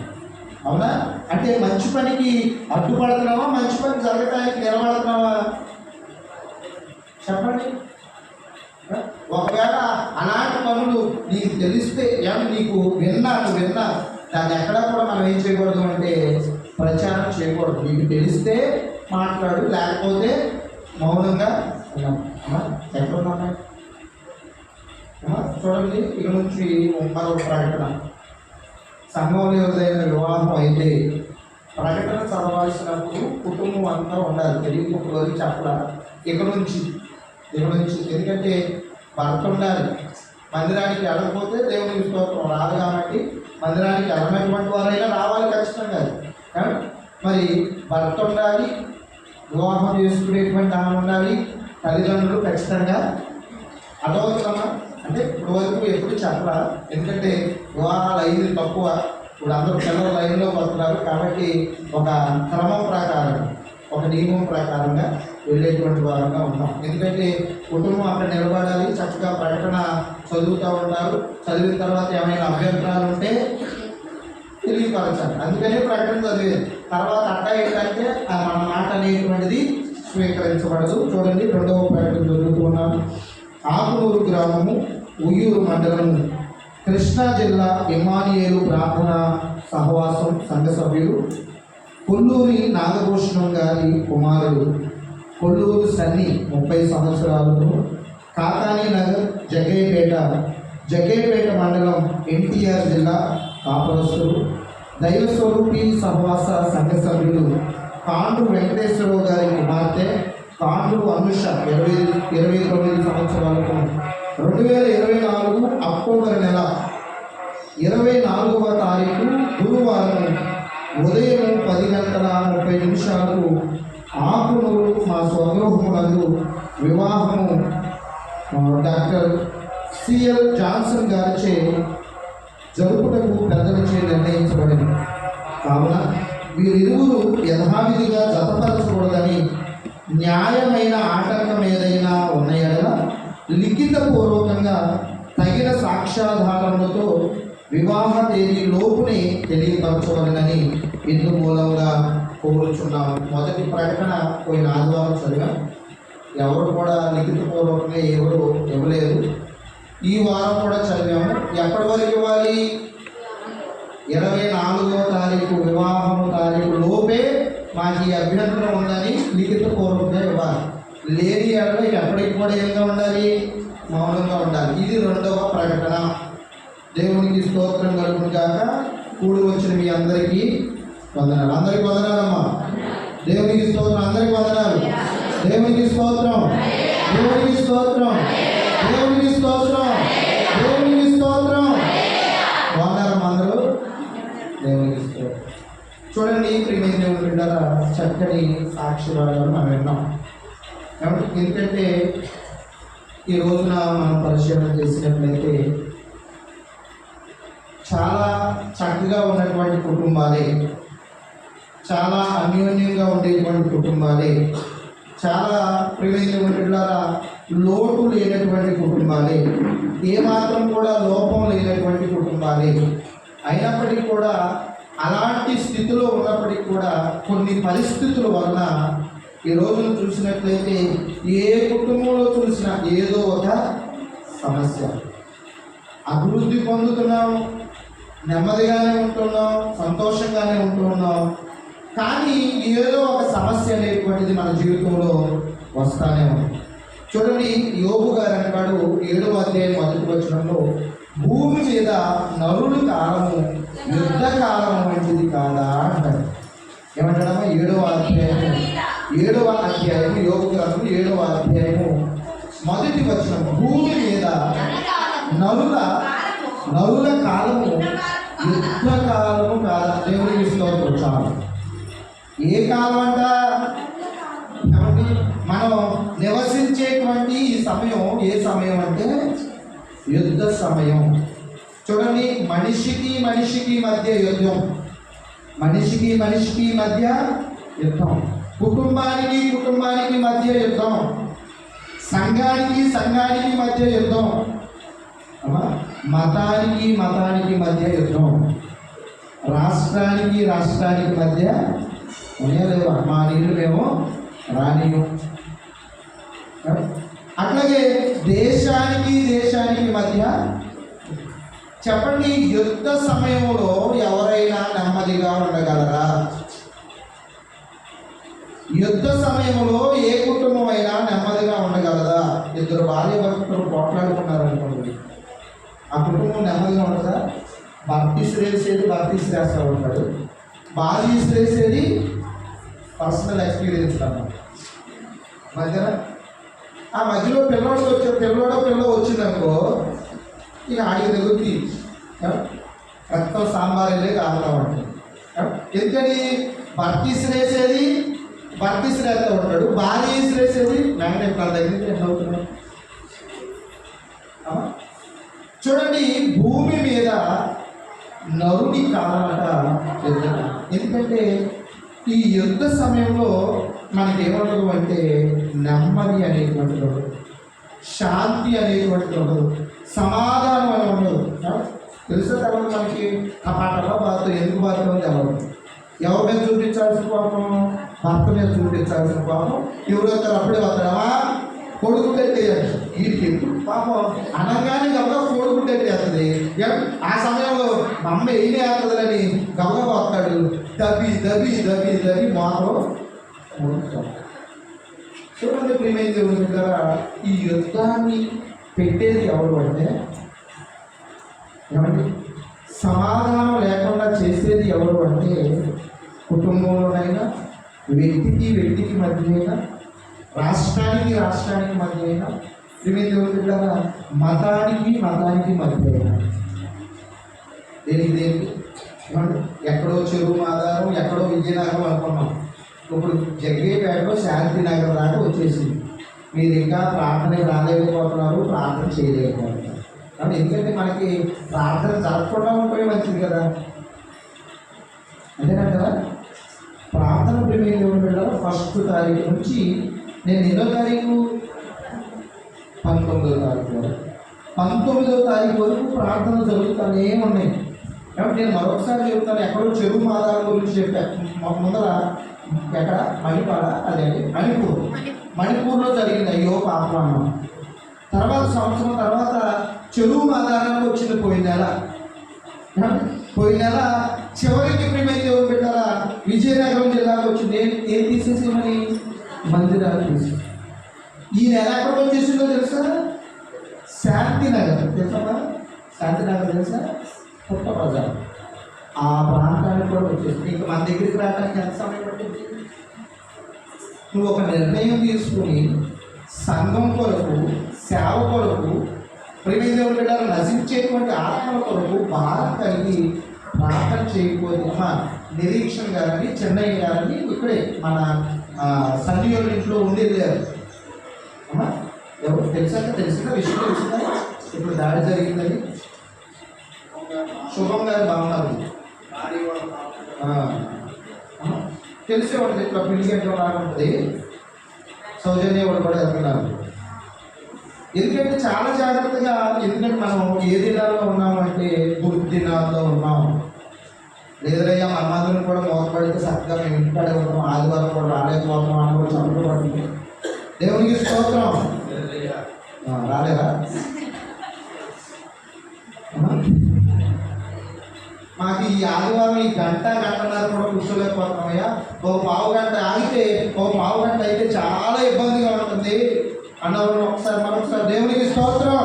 అవునా? అంటే మంచి పనికి అడ్డుపడుతున్నావా, మంచి పని జరగటానికి నిలబడుతున్నావా? చెప్పండి. ఒకవేళ అలాంటి పనులు నీకు తెలిస్తే నీకు విన్నా దాన్ని ఎక్కడా కూడా మనం ఏం చేయకూడదు అంటే ప్రచారం చేయకూడదు. నీకు తెలిస్తే మాట్లాడు, లేకపోతే మౌనంగా ఉన్నాం. ఎక్కడున్నా చూడండి. ఇక నుంచి మరొక ప్రకటన. సంఘంలో ఎవరిదైనా వివాహం అయితే ప్రకటన చదవాల్సినప్పుడు కుటుంబం అంతా ఉండాలి. తెలియకపోతే చెప్పాలి. ఇక నుంచి ఎందుకంటే భర్త ఉండాలి. మందిరానికి వెళ్ళకపోతే దేవునికి స్తోత్రం రాదు. కాబట్టి మందిరానికి వెళ్ళినటువంటి వారైనా రావాలి ఖచ్చితంగా. మరి భర్త ఉండాలి, వివాహం చేసుకునేటువంటి ఆమె ఉండాలి, తల్లిదండ్రులు ఖచ్చితంగా. అదవుతుందమ్మా అంటే ఇప్పుడు వరకు ఎప్పుడు చెప్పరా? ఎందుకంటే వివాహాలు అయింది తక్కువ. ఇప్పుడు అందరూ పిల్లలు లైన్లో వస్తున్నారు కాబట్టి ఒక క్రమం ప్రకారం, ఒక నియమం ప్రకారంగా వెళ్ళేటువంటి వారంగా ఉన్నాం. ఎందుకంటే కుటుంబం అక్కడ నిలబడాలి. చక్కగా ప్రకటన చదువుతూ ఉంటారు. చదివిన తర్వాత ఏమైనా అభ్యంతరాలు ఉంటే తెలియపరచాలి. అందుకనే ప్రకటన చదివేది. తర్వాత అట్టా ఏంటంటే మన మాట అనేటువంటిది స్వీకరించబడదు. చూడండి, 2వ ప్రకటన చదువుతూ ఉన్నాను. ఆకునూరు గ్రామము, ఉయ్యూరు మండలము, కృష్ణా జిల్లా, ఇమ్మానుయేలు ప్రార్థన సహవాసం సంఘ సభ్యులు, కొల్లూరి నాగభూషణం గారి కుమారుడు కొల్లూరు సన్ని 30 సంవత్సరాలతో, కాకానీ నగర్, జగ్గేపేట మండలం, ఎన్టీఆర్ జిల్లా కాపురస్తులు, దైవస్వరూపి సహవాస సంఘ సభ్యులు కాండ్రు వెంకటేశ్వరరావు గారి కుమార్తె కాండ్రు అనుష 29 సంవత్సరాలకు 2024 అక్టోబర్ నెల 24వ తారీఖు గురువారం ఉదయం 10:30 ఆకునూరు మా స్వగృహమునందు వివాహము డాక్టర్ సిఎల్ జాన్సన్ గారిచే జరుపుటకు పెద్దలచే నిర్ణయించబడింది. కావున వీరిరువురు యథావిధిగా జతపరచకూడదని, న్యాయమైన ఆటంకం ఏదైనా ఉన్నాయనగా లిఖితపూర్వకంగా తగిన సాక్ష్యాధారములతో వివాహ తేదీ లోపునే తెలియపరచవలనని ఇందు మూలంగా కోరుచున్నాము. మొదటి ప్రకటన పోయిన ఆదివారం చదివాం. ఎవరు కూడా లిఖితపూర్వకంగా ఎవరు ఇవ్వలేదు. ఈ వారం కూడా చదివాము. ఎప్పటి వరకు ఇవ్వాలి? 24వ తారీఖు వివాహము తారీఖు లోపే మాకు ఈ అభ్యంతరం ఉందని లిఖితపూర్వకంగా ఇవ్వాలి. లేని ఎడల ఎప్పటికి కూడా ఏంగా ఉండాలి? మౌనంగా ఉండాలి. ఇది 2వ ప్రకటన. దేవునికి స్తోత్రం కలుగును గాక. కూడి వచ్చిన మీ అందరికీ వందనాలు. అందరికీ వందనాలమ్మా. దేవునికి స్తోత్రం. అందరికీ వందనాలు. దేవునికి స్తోత్రం. దేవునికి స్తోత్రం. దేవునికి స్తోత్రం. దేవునికి స్తోత్రం. వందనాలు అందరూ. దేవునికి స్తోత్రం. చక్కని సాక్ష్యాలను మనం విన్నాం. కాబట్టి ఎందుకంటే ఈ రోజున మనం పరిశీలన చేసినట్లయితే చాలా చక్కగా ఉన్నటువంటి కుటుంబాలే, చాలా అన్యోన్యంగా ఉండేటువంటి కుటుంబాలే, చాలా ప్రియమైన లోటు లేనటువంటి కుటుంబాలే, ఏమాత్రం కూడా లోపం లేనటువంటి కుటుంబాలే. అయినప్పటికీ కూడా అలాంటి స్థితిలో ఉన్నప్పటికీ కూడా కొన్ని పరిస్థితుల వలన ఈ రోజున చూసినట్లయితే ఏ కుటుంబంలో చూసినా ఏదో ఒక సమస్య. అభివృద్ధి పొందుతున్నాం, నెమ్మదిగానే ఉంటున్నాం, సంతోషంగానే ఉంటున్నాం, కానీ ఏదో ఒక సమస్య అనేటువంటిది మన జీవితంలో వస్తానే ఉంది. చూడండి, యోబు గారు అంటాడు 7వ అధ్యాయం 1వ వచనంలో, భూమి మీద నరుల కాలము యుద్ధ కాలం వంటిది కాదా అంటాడు. ఏమంటాడమ్మా? 7వ అధ్యాయము యోబు గ్రంథం 7వ అధ్యాయము 1వ వచనం, భూమి మీద నరుల కాలము యుద్ధ కాలము కాదా? దేవుని స్తోత్రం. చాలు. ఏ కాలం అంట? కాబట్టి మనం నివసించేటువంటి ఈ సమయం ఏ సమయం అంటే యుద్ధ సమయం. చూడండి, మనిషికి మధ్య యుద్ధం, మనిషికి మధ్య యుద్ధం, కుటుంబానికి మధ్య యుద్ధం, సంఘానికి మధ్య యుద్ధం, మతానికి మధ్య యుద్ధం, రాష్ట్రానికి మధ్య లేవా? మా నీళ్ళు మేము రానియం. అట్లాగే దేశానికి మధ్య. చెప్పండి, యుద్ధ సమయంలో ఎవరైనా నెమ్మదిగా ఉండగలరా? యుద్ధ సమయంలో ఏ కుటుంబం అయినా నెమ్మదిగా ఉండగలదా? 2 భార్య భర్తలు పోట్లాడుకున్నారు అనుకోండి, ఆ కుటుంబం నెమ్మదిగా ఉండదా? భర్త ఇసిరేస్తూ ఉంటాడు, భార్య ఇసిరేసేది పర్సనల్ ఎక్స్పీరియన్స్ అన్నమాట. ఆ మధ్యలో పిల్లోడో వచ్చిందనుకో, ఇక ఆడికి తగ్గుద్ది, రక్తం సాంబార్ వెళ్ళే కావాలంటే. ఎందుకని? భర్త ఇసిరేస్తూ ఉంటాడు, భార్య ఇసిరేసేది మ్యాగ్నెట్ వాళ్ళ దగ్గర ఎంత అవుతున్నాడు. చూడండి, భూమి మీద నరుని కాలమట. ఎందుకంటే ఈ యుద్ధ సమయంలో మనకేముండదు అంటే నెమ్మది అనేటువంటిది ఉండదు, శాంతి అనేటువంటిది ఉండదు, సమాధానం అని ఉండదు. తెలుసా తర్వాత మనకి ఆ పాటలో బాధ ఎందుకు బాధలో తెలవదు. ఎవరి మీద చూపించాల్సిన పాపం? భర్త మీద చూపించాల్సిన పాపం ఎవరొస్తారు? అప్పుడే వస్తాడమ్మా కొడుకు పెట్టేయాలి. వీటికి పాపం అనగానే గబగా కొడుకు పెట్టేస్తుంది. ఆ సమయంలో మా అమ్మ ఏమి వేస్తుందని గబగా వస్తాడు, దబి మాలో. చూడండి ప్రియమైన దేవుని ద్వారా ఈ యుద్ధాన్ని పెట్టేది ఎవరు అంటే, ఏమండి, సమాధానం లేకుండా చేసేది ఎవరు అంటే కుటుంబంలోనైనా, వ్యక్తికి మధ్య అయినా, రాష్ట్రానికి మధ్య అయినా, ప్రియమైన దేవుని ద్వారా మతానికి మధ్య అయినా. దేనికి ఎక్కడో చెరువు ఆధారం, ఎక్కడో విజయనగరం అనుకున్నాం, ఇప్పుడు జగ్గేపేటలో శాంతినగర్ దాకా వచ్చేసింది. మీరు ఇంకా ప్రార్థన రాలేకపోతున్నారు, ప్రార్థన చేయలేకపోతున్నారు. కాబట్టి ఎందుకంటే మనకి ప్రార్థన జరగకుండా ఉంటే మంచిది కదా, అంతేనంటారా? ప్రార్థన ప్రేమ ఉండడం 1వ తారీఖు నుంచి నేను 2వ తారీఖు 19వ తారీఖు వరకు 19వ తారీఖు వరకు ప్రార్థనలు జరుగుతూనే ఉన్నాయి. కాబట్టి నేను మరొకసారి చెబుతాను, ఎక్కడో చెరువు ఆధారం గురించి చెప్పాను ముందర. ఎక్కడ? మణిపాల, అదే మణిపూర్లో జరిగింది. అయ్యో పాపం. తర్వాత సంవత్సరం తర్వాత చెరువు ఆధారానికి వచ్చింది పోయిన నెల చివరికి ప్రియమైన దేవుడు పెట్టారా విజయనగరం జిల్లాలో వచ్చింది. ఏం తీసేసేమని? మందిరాలు తీసి. ఈ నెల ఎక్కడ వచ్చేసిందో తెలుసా? శాంతినగర్. తెలుసా? శాంతినగర్ తెలుసా? పుట్టబజార్ ఆ ప్రాంతానికి కూడా వచ్చేసింది. ఇంకా మన దగ్గరికి రావడానికి ఎంత సమయం పట్టింది? నువ్వు ఒక నిర్ణయం తీసుకుని సంఘం కొరకు, సేవ కొరకు, ప్రియమైన దేవుని బిడ్డలు నశించేటువంటి ఆత్మల కొరకు బాధ కలిగి ప్రార్థన చేయకపోతే నిరీక్షణ గారని చెన్నై గారని ఇక్కడే మన సన్నియోళ్ళ ఇంట్లో ఉండి వెళ్ళారు. ఎవరు తెలిసిన విషయం తెలిసిందా? ఇప్పుడు దాడి జరిగిందని శుభం గారు బాగున్నారు. తెలిసేవాడు ఇట్లా పిల్లి గంటలో రాకుంటుంది. సౌజన్య వాడు కూడా వెళ్తున్నారు. ఎందుకంటే చాలా జాగ్రత్తగా, ఎందుకంటే మనం ఏ దినాల్లో ఉన్నామంటే దుర్దినాల్లో ఉన్నాం. లేదయ్యా మనమందరం కూడా మోసపడితే చక్కగా మేము ఇంటికాడే ఉంటాం, ఆదివారం కూడా రాలేకపోతాం అని కూడా చదువు పడుతుంది. దేవునికి స్తోత్రం. రాలేదా? మాకు ఈ ఆదివారం ఈ గంటన్నర కూడా కూర్చోలేకపోతున్నామయ్యా. ఒక పావు గంట ఆగితే, ఒక పావు గంట అయితే చాలా ఇబ్బందిగా ఉంటుంది అన్నవారు ఒకసారి మరొకసారి దేవునికి స్తోత్రం.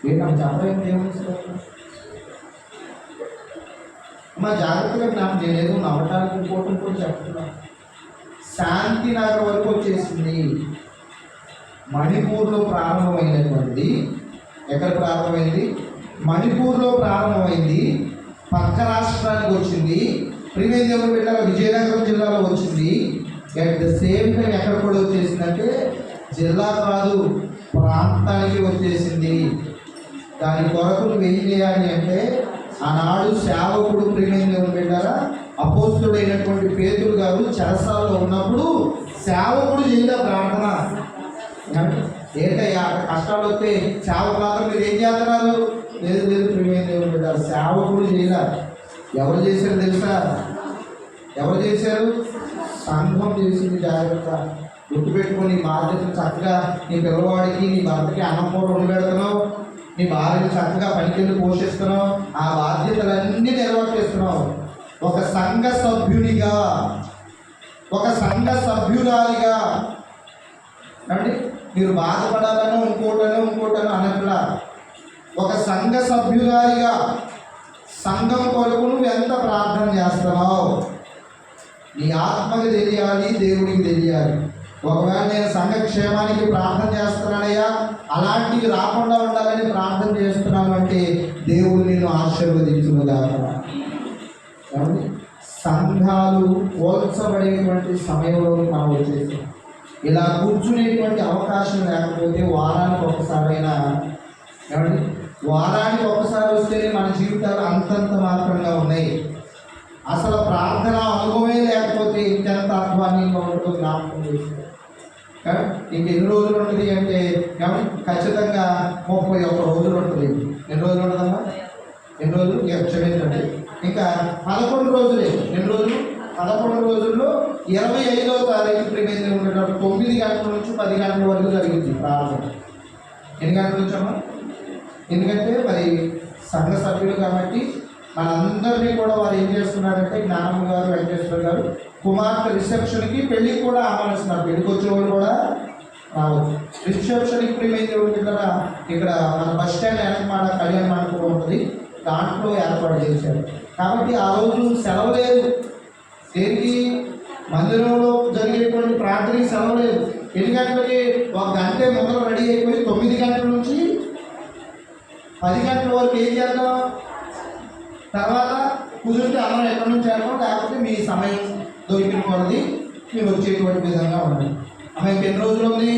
ఏంటమ్మా చెప్పలేదు దేవునికి స్తోత్రం? అమ్మా జాగ్రత్తగా నేనేదో నవ్వటానికి ఇంకోటి కూడా చెప్తున్నాను. శాంతినగర్ వరకు వచ్చేసింది. మణిపూర్లో ప్రారంభమైనటువంటిది. ఎక్కడ ప్రారంభమైంది? మణిపూర్లో ప్రారంభమైంది. పక్క రాష్ట్రానికి వచ్చింది. ప్రియమైన దేవుని బిడ్డల విజయనగరం జిల్లాలో వచ్చింది. అట్ ద సేమ్ టైం ఎక్కడ కూడా వచ్చేసిందంటే జిల్లా కాదు, ప్రాంతానికి వచ్చేసింది. దాని కొరకు నువ్వు ఏం చేయాలి అంటే, ఆనాడు సేవకుడు ప్రియమైన దేవుని బిడ్డల అపోస్తుడైనటువంటి పేతురు గారు చెరసాలలో ఉన్నప్పుడు సేవకుడు చేయాల ప్రార్థన. ఏంటయ్యా కష్టాలు వస్తే సేవకులాగా మీరు ఏం చేస్తున్నారు? లేదు ప్రియమైన దేవుని బిడ్డ సేవకుడు చేయాలి. ఎవరు చేశారు తెలుసా? ఎవరు చేశారు? సంఘం చేసింది. జాగ్రత్త గుర్తుపెట్టుకొని బాధ్యతలు చక్కగా నీ పిల్లవాడికి, నీ భర్తకి అన్నం కూర వండి పెడుతున్నావు, నీ భార్యని చక్కగా పనికెళ్ళి పోషిస్తున్నావు, ఆ బాధ్యతలన్నీ నెరవేర్చేస్తున్నావు. ఒక సంఘ సభ్యునిగా, ఒక సంఘ సభ్యురాలిగా అంటే మీరు బాధపడాలనో ఇంకోటనో అన్నట్లా ఒక సంఘ సభ్యురాలిగా సంఘం కొరకు నువ్వు ఎంత ప్రార్థన చేస్తున్నావు? నీ ఆత్మకి తెలియాలి, దేవుడికి తెలియాలి. ఒకవేళ నేను సంఘ క్షేమానికి ప్రార్థన చేస్తున్నానయ్యా, అలాంటివి రాకుండా ఉండాలని ప్రార్థన చేస్తున్నాను అంటే దేవుడు నిన్ను ఆశీర్వదించునుగా. సంఘాలు పోల్చబడేటువంటి సమయంలో మనం వచ్చేసాం. ఇలా కూర్చునేటువంటి అవకాశం లేకపోతే వారానికి ఒకసారైనా, ఏమండి వారానికి ఒకసారి వస్తేనే మన జీవితాలు అంతంత మాత్రంగా ఉన్నాయి. అసలు ప్రార్థన అనుభవమే లేకపోతే ఇంకెంత అధ్వానంగా ఉంటుందో జ్ఞాపకం చేస్తారు. ఇంకెన్ని రోజులు ఉంటుంది అంటే ఖచ్చితంగా 31 రోజులు ఉంటుంది. ఎన్ని రోజులు ఉంటుందమ్మా? ఎన్ని రోజులు? క్షమించండి, ఇంకా 11 రోజులే. ఎన్ని రోజులు? 11 రోజుల్లో 25వ తారీఖు ప్రియమైన ఉండేటప్పుడు 9 గంటల నుంచి 10 గంటల వరకు జరిగింది ప్రార్థన. ఎన్ని గంటల నుంచి అమ్మా? ఎందుకంటే మరి సంఘ సభ్యులు కాబట్టి మనందరినీ కూడా వారు ఏం చేస్తున్నారంటే, జ్ఞానం గారు, వెంకటేశ్వర గారు కుమార్తె రిసెప్షన్కి పెళ్ళికి కూడా ఆహ్వానిస్తున్నారు. పెళ్ళికి వచ్చే వాళ్ళు కూడా రావచ్చు. రిసెప్షన్కి ప్రియమైన ఉంటుందా ఇక్కడ మన బస్ స్టాండ్ వెనకమాడ కళ్యాణ మండపం ఉంటుంది, దాంట్లో ఏర్పాటు చేశారు. కాబట్టి ఆ రోజు సెలవు లేదు. దేనికి? మందిరంలో జరిగేటువంటి ప్రార్థనకి సెలవు లేదు. ఎన్ని గంటలకి? 1 గంట ముందర రెడీ అయిపోయి 9 గంటల నుంచి 10 గంటల వరకు ఏం చేద్దాం? తర్వాత కుదిరితే అందరం ఎక్కడి నుంచి చేద్దాం, లేకపోతే మీ సమయం దొరికిన కొలది మీరు వచ్చేటువంటి విధంగా ఉండండి. అమ్మ ఇంకెన్ని రోజులు ఉంది?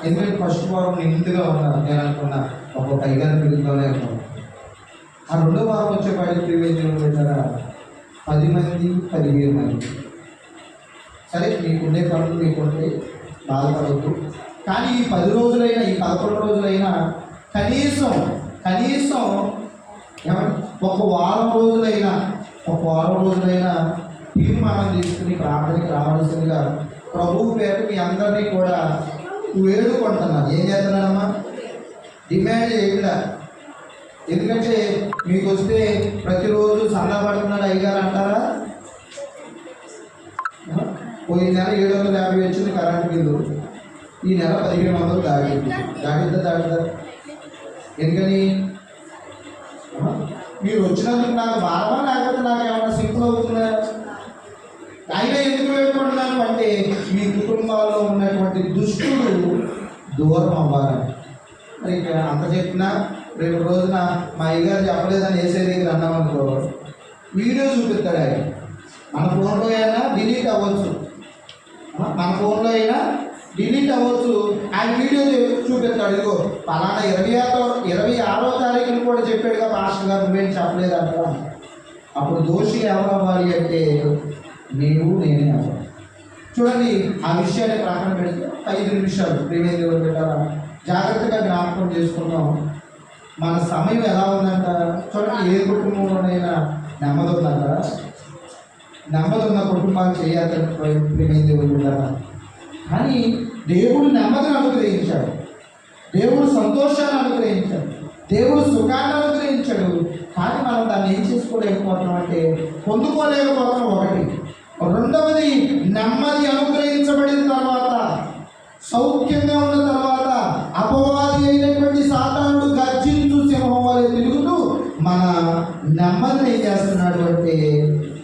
ఎందుకంటే ఫస్ట్ వారం నిండుగా ఉన్నారు. నేను అనుకున్నా ఒక 5 గంటల పిల్లలనే అనుకున్నాను. ఆ 2వ వారం వచ్చేపాటి ప్రివేజం పెట్టారా 10 మంది 15 మంది. సరే మీకుండే పనులు మీకుంటే బాధపడవద్దు. కానీ ఈ 10 రోజులైనా, ఈ 11 రోజులైనా కనీసం ఒక వారం రోజులైనా తీర్మానం తీసుకుని ప్రార్థనకి రావాల్సిందిగా ప్రభువు పేరు మీ అందరినీ కూడా వేడుకుంటున్నాను. ఏం చేస్తున్నానమ్మా? డిమాండ్ చేయకుండా. ఎందుకంటే మీకు వస్తే ప్రతిరోజు సన్నపడుతున్నాడు అయ్యగారు అంటారా? పోయిన నెల 750 వచ్చింది కరెంట్ బిల్లు, ఈ నెల 1500 దాటిద్దా? ఎందుకని? మీరు వచ్చినందుకు నాకు భారమా, లేకపోతే నాకు ఏమైనా సింపుల్ అవుతుందా? అయినా ఎందుకు వేడుకుంటున్నాను అంటే మీ కుటుంబాల్లో ఉన్నటువంటి దుష్టుడు దూరం అవ్వాలి. మరి అంత చెప్పినా రేపు రోజున మా అయ్యగారు చెప్పలేదని వేసే దగ్గర అన్నామనుకో, వీడియో చూపిస్తాడు ఆయన. మన ఫోన్లో అయినా డిలీట్ అవ్వచ్చు, మన ఫోన్లో అయినా డిలీట్ అవ్వచ్చు. ఆయన వీడియో చూపిస్తాడు. ఇదిగో పలానా 26వ తారీఖుని కూడా చెప్పాడుగా మాస్టర్ గారు, నువ్వేం చెప్పలేదంట. అప్పుడు దోషి ఎవరు అవ్వాలి అంటే నీవు నేనే అవ్వాలి. చూడండి, ఆ విషయాన్ని ప్రకటన పెడితే 5 నిమిషాలు ప్రియమైన దేవుడు పెట్టాలా, జాగ్రత్తగా జ్ఞాపకం చేసుకున్నాం. మన సమయం ఎలా ఉందంట చూడండి. ఏ కుటుంబంలోనైనా నెమ్మది ఉందంట. నెమ్మది ఉన్న కుటుంబాలు చేయాలి ప్రియమైన దేవుడు పెట్టాలా. కానీ దేవుడు నెమ్మదిని అనుగ్రహించాడు, దేవుడు సంతోషాన్ని అనుగ్రహించాడు, దేవుడు సుఖాన్ని అనుగ్రహించాడు. కానీ మనం దాన్ని ఏం చేసుకోలేకపోతున్నాం అంటే పొందుకోలేకపోతున్నాం. ఒకటి. రెండవది, నెమ్మది అనుగ్రహించబడిన తర్వాత, సౌఖ్యంగా ఉన్న తర్వాత అపవాది అయినటువంటి సాతానుడు గర్జించు సింహం వలె తిరుగుతూ మన నెమ్మదిని ఏం చేస్తున్నాడు అంటే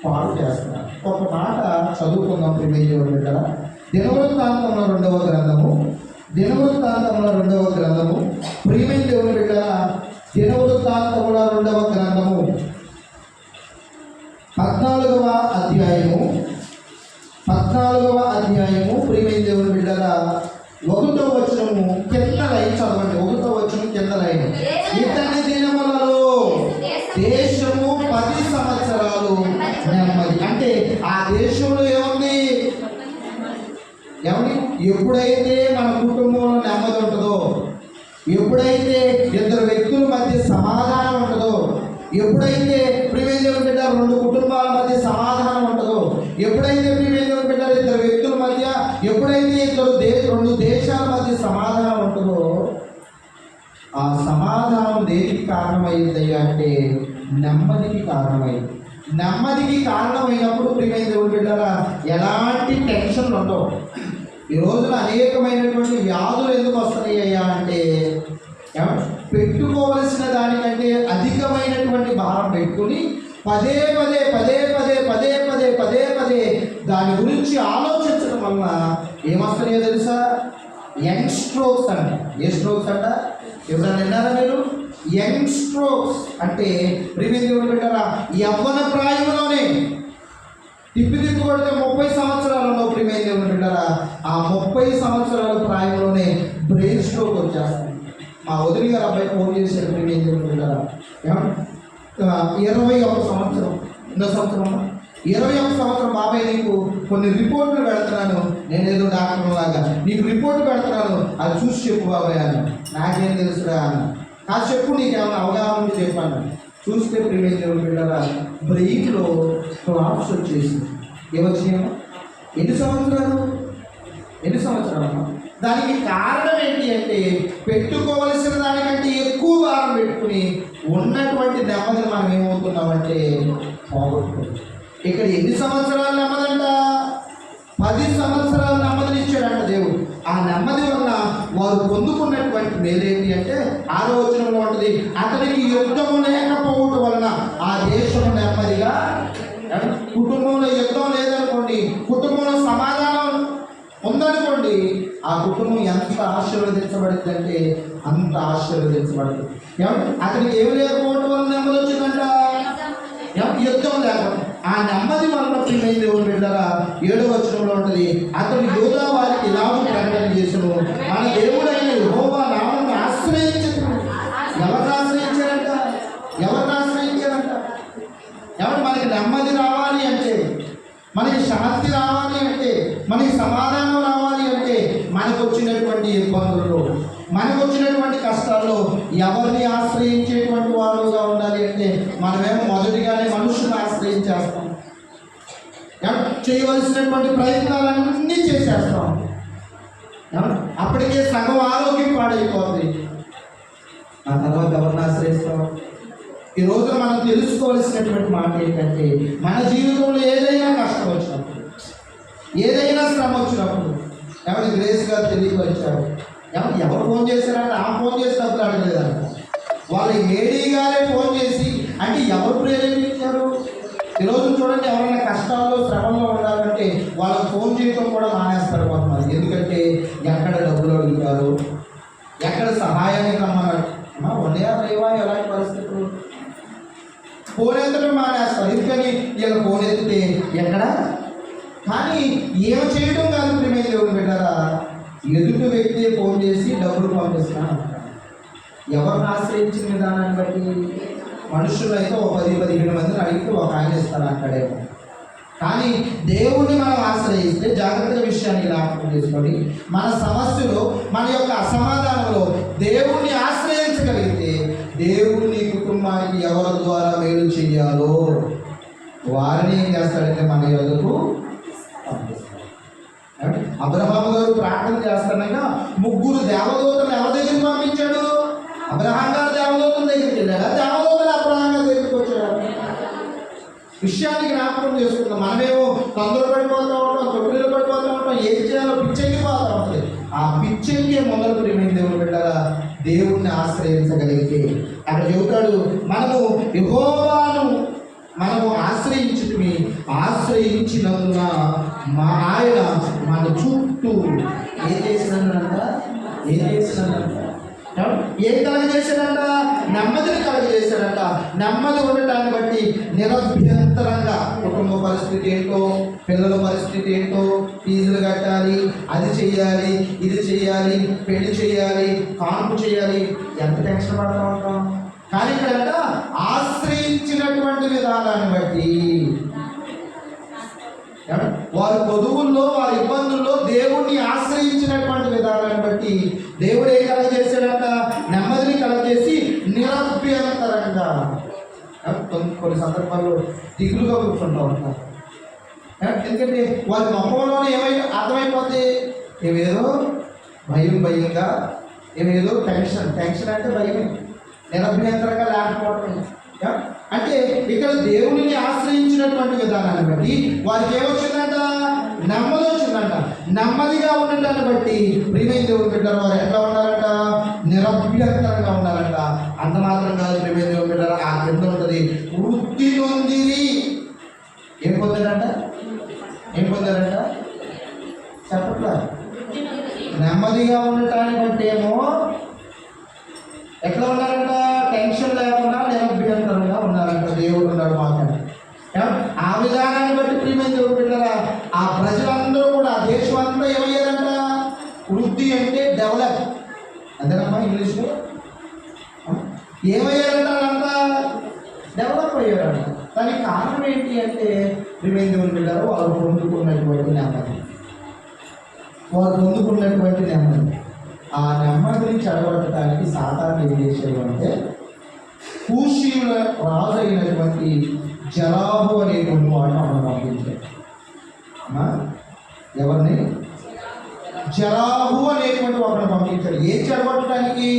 పాడు చేస్తున్నాడు. ఒక మాట చదువుకుందాం ప్రియమైన దేవుని బిడ్డలారా. దినవృత్తాంతంలో 2వ గ్రంథము, దినవృత్తాంతంలో 2వ గ్రంథము, ప్రియమైన దేవుని బిడ్డలారా, దినవృత్తాంతంలో 2వ గ్రంథము 14వ అధ్యాయము, 14వ అధ్యాయము, ప్రియమైన దేవుని బిడ్డలారా 1వ వచనము కింద లైన్ చదవండి. 1వ వచనం కింద లైన్. ఇతని దినములలో దేశము 10 సంవత్సరాలు నెమ్మది. అంటే ఆ దేశంలో ఏముంది? ఏమని? ఎప్పుడైతే మన కుటుంబంలో నెమ్మది ఉంటుందో, ఎప్పుడైతే 2 వ్యక్తుల మధ్య సమాధానం ఉంటుందో, ఎప్పుడైతే ప్రియమైన దేవుని బిడ్డ 2 కుటుంబాల మధ్య సమాధానం ఉంటుందో, ఎప్పుడైతే ప్రియమైన దేవుని బిడ్డ 2 వ్యక్తుల మధ్య, ఎప్పుడైతే 2 దేశాల మధ్య సమాధానం ఉంటుందో, ఆ సమాధానం దేనికి కారణమైంది అంటే నెమ్మదికి కారణమైంది. నెమ్మదికి కారణమైనప్పుడు ప్రియమైన దేవుని బిడ్డలారా ఎలాంటి టెన్షన్లు ఉండవు. ఈ రోజున అనేకమైనటువంటి వ్యాధులు ఎందుకు వస్తున్నాయ్యా అంటే పెట్టుకోవలసిన దానికంటే అధికమైనటువంటి భారం పెట్టుకుని పదే పదే దాని గురించి ఆలోచించడం వలన ఏమొస్తున్నాయో తెలుసా? యంగ్ స్ట్రోక్స్ అంట. ఏ స్ట్రోక్స్ అంట? ఎవరైనా విన్నారా మీరు? యంగ్ స్ట్రోక్స్ అంటే ప్రియమైన దేవుని బిడ్డలారా యవ్వన ప్రాయంలోనే తిప్పి కొడితే 30 సంవత్సరాలలో ప్రియమైన దేవుని బిడ్డలారా ఆ 30 సంవత్సరాల ప్రాయంలోనే బ్రెయిన్ స్ట్రోక్ వచ్చేస్తుంది. మా వదిలి గారు అబ్బాయి ఫోన్ చేశారు ప్రియమైన దేవుని బిడ్డలారా. 21 సంవత్సరం, 21 సంవత్సరం బాబాయ్ నీకు కొన్ని రిపోర్ట్లు పెడుతున్నాను, నేనేదో డాక్టర్ లాగా నీకు రిపోర్ట్ పెడుతున్నాను, అది చూసి చెప్పు బాబాయ్ అన్న. నాకేం తెలుసురా అన్న. కాదు చెప్పు, నీకేమైనా అవగాహన ఉంటే చెప్పాను. చూస్తే ప్రియమైన దేవుని బిడ్డలారా బ్రెయిన్లో క్లాప్స్ వచ్చేసింది. ఏమొచ్చినాయో? ఎన్ని సంవత్సరాలు? దానికి కారణం ఏంటి అంటే పెట్టుకోవలసిన దానికంటే ఎక్కువ భారం పెట్టుకుని ఉన్నటువంటి నెమ్మదిని మనం ఏమవుతున్నామంటే పోగొట్టుకుంటాం. ఇక్కడ ఎన్ని సంవత్సరాలు నెమ్మదంట? 10 సంవత్సరాలు నెమ్మదిని ఇచ్చాడంట దేవుడు. ఆ నెమ్మది వల్ల వారు పొందుకున్నటువంటి మేలేంటి అంటే 6వ వచనంలో ఉంటుంది, అతనికి యుద్ధము లేకపోవడం వలన ఆ దేశము నెమ్మదిగా. కుటుంబంలో యుద్ధం లేదనుకోండి, కుటుంబంలో సమాధానం ఉందనుకోండి, ఆ కుటుంబం ఎంత ఆశీర్వదించబడింది అంటే అంత ఆశీర్వదించబడుతుంది. అతనికి ఏమి లేకపోవడం వల్ల నెమ్మది వచ్చిందంట? యుద్ధం లేకుండా. ఆ నెమ్మది వలన ప్రియమైన దేవుని బిడ్డలారా 7వ వచనంలో ఉంటుంది, అతడు యూదా వారికి ఇలాగ ప్రకటన చేసెను, మన దేవుడైన యెహోవా నామమును ఆశ్రయించను. ఎవరిని ఆశ్రయించారంట? మనకి నెమ్మది రావాలి అంటే, మనకి శాంతి రావాలి అంటే, మనకి సమాధానం రావాలి అంటే, మనకు వచ్చినటువంటి ఇబ్బందుల్లో, మనకు వచ్చినటువంటి కష్టాల్లో ఎవరిని ఆశ్రయించేటువంటి వారుగా ఉండాలి అంటే మనమేమో మొదటిగానే మనుషులను ఆశ్రయించేస్తాం. చేయవలసినటువంటి ప్రయత్నాలన్నీ చేసేస్తాం. అప్పటికే సగం ఆరోగ్యం పాడైపోతుంది. ఆ తర్వాత ఎవరిని ఆశ్రయిస్తాం? ఈ రోజు మనం తెలుసుకోవాల్సినటువంటి మాట ఏంటంటే మన జీవితంలో ఏదైనా కష్టం వచ్చినప్పుడు, ఏదైనా శ్రమ వచ్చినప్పుడు ఎవరి గ్రేస్ గారు తెలియపరిచారు. ఎవరు ఫోన్ చేశారంటే ఆ ఫోన్ చేసినప్పుడు అడగలేదంట. వాళ్ళ ఏడీ గారే ఫోన్ చేసి, అంటే ఎవరు ప్రేరేపించారు? ఈరోజు చూడండి, ఎవరైనా కష్టాల్లో శ్రమంలో ఉండాలంటే వాళ్ళకి ఫోన్ చేయడం కూడా మానేస్తారు కొంతమంది. ఎందుకంటే ఎక్కడ డబ్బులు అడుగుతారు, ఎక్కడ సహాయాన్ని రమ్మన్నారు. ఉన్నాయా లేవా ఎలాంటి పరిస్థితులు? ఫోన్ ఎత్తడం మానేస్తారు. ఎందుకని వీళ్ళ ఫోన్ ఎత్తితే ఎక్కడ, కానీ ఏం చేయడం కాదు ప్రియమైన దేవుని బిడ్డారా, ఎదుటి వ్యక్తి ఫోన్ చేసి డబ్బులు పంపిస్తున్నాను అంటారు. ఎవరిని ఆశ్రయించిన విధానాన్ని బట్టి మనుషులు అయితే ఒక 10-15 మందిని అడిగితే ఒక ఆయన ఇస్తాను అంటాడేమో. కానీ దేవుణ్ణి మనం ఆశ్రయిస్తే జాగ్రత్తగా విషయాన్ని జ్ఞాపకం చేసుకోండి, మన సమస్యలో మన యొక్క అసమాధానంలో దేవుణ్ణి ఆశ్రయించగలిగితే దేవుని కుటుంబానికి ఎవరి ద్వారా మేలు చేయాలో వారిని ఏం చేస్తాడంటే మన యొద్దకు పంపిస్తాడు. అబ్రహాము గారు ప్రార్థన చేస్తానైనా 3 దేవదూతలు ఎవరి దగ్గరికి పంపించాడు? అబ్రహాం గారు దేవదూతల దగ్గరికి వెళ్ళాడా? దేవదూతలు అబ్రహాం గారి దగ్గరికి వచ్చాడు. విషయాన్ని జ్ఞాపకం చేసుకుంటాం. మనమేమో తొందరపడిపోతూ ఉంటాం, తొట్టిలో పడిపోతూ ఉంటాం, ఏం చేయాలో పిచ్చెక్కిపోతూ ఉంటుంది. ఆ పిచ్చెక్కే మొదలు ప్రియమైన దేవుని బిడ్డగా దేవుణ్ణి ఆశ్రయించగలిగితే అక్కడ చెబుతాడు, మనము యెహోవాను మనము ఆశ్రయించినందున మా ఆయన మన చుట్టూ ఏం చేసినంత ఏం కలగజేశాడంట? నెమ్మదిని కలగజేశాడంట. నెమ్మది ఉండటాన్ని బట్టి నిరభ్యంతరంగా కుటుంబ పరిస్థితి ఏంటో, పిల్లల పరిస్థితి ఏంటో, ఫీజులు కట్టాలి, అది చేయాలి, ఇది చేయాలి, పెళ్లి చేయాలి, కాన్పు చేయాలి, ఎంత టెన్షన్ పడతా ఉంటాం. కానీ ఇక్కడ ఆశ్రయించినటువంటి విధానాన్ని బట్టి వారి పొదువుల్లో, వారి ఇబ్బందుల్లో దేవుణ్ణి ఆశ్రయించినటువంటి విధానాన్ని బట్టి దేవుడు ఏం కలగజేశాడంట? నెమ్మదిని కలగజేసి నిరభ్యంతరంగా. కొన్ని సందర్భాల్లో దిగులుగా కూర్చుంటూ ఉంటారు. ఎందుకంటే వారి మొహంలోనే అర్థమైపోద్ది, ఏమేదో భయంగా, ఏమేదో టెన్షన్ అంటే భయమే, నిరభ్యంతరంగా లేకపోవటం. అంటే ఇక్కడ దేవుడిని ఆశ్రయించినటువంటి విధానాన్ని బట్టి వారికి ఏమొచ్చిందంట? నెమ్మది వచ్చిందంట. నెమ్మదిగా ఉండటాన్ని బట్టి ప్రియమైన దేవుని బిడ్డలు వారు ఎట్లా ఉన్నారంట? నిరభ్యంతరంగా ఉన్నారంట. అంత మాత్రం కాదు ప్రియమైన దేవుని బిడ్డలు, ఆ కింద ఉంటుంది వృద్ధి నొందిరి. ఏం పొందారంట? చెప్పట్లా. నెమ్మదిగా ఉండటాన్ని బట్టి ఏమో ఎట్లా ఉన్నారంట? టెన్షన్ లేకుండా నిరభ్యంతరంగా ఉన్నారంట. దేవుడు ఉన్నాడు మాకంటే. ఆ విధానాన్ని బట్టి ప్రియమైన దేవుడు బిడ్డలారా, ఆ ప్రజలందరూ కూడా, దేశం అంతా ఏమయ్యారంట? వృద్ధి అంటే డెవలప్, అదేనమ్మా ఇంగ్లీష్లో. ఏమయ్యారంట? వాళ్ళంతా డెవలప్ అయ్యారంట. దానికి కారణం ఏంటి అంటే ప్రియమైన దేవుడు బిడ్డలారా, వారు పొందుకున్నటువంటి నెమ్మది. ఆ నెమ్మదిని చెడగొట్టడానికి సాతాను ఏం చేసేది అంటే కూషీయుల రాజు అయినటువంటి జరాహు అనేటువంటి వాడిని మనం పంపించాడు. ఎవరిని? జరాహు అనేటువంటి వాడిని పంపించాడు. ఏం చెడగొట్టడానికి?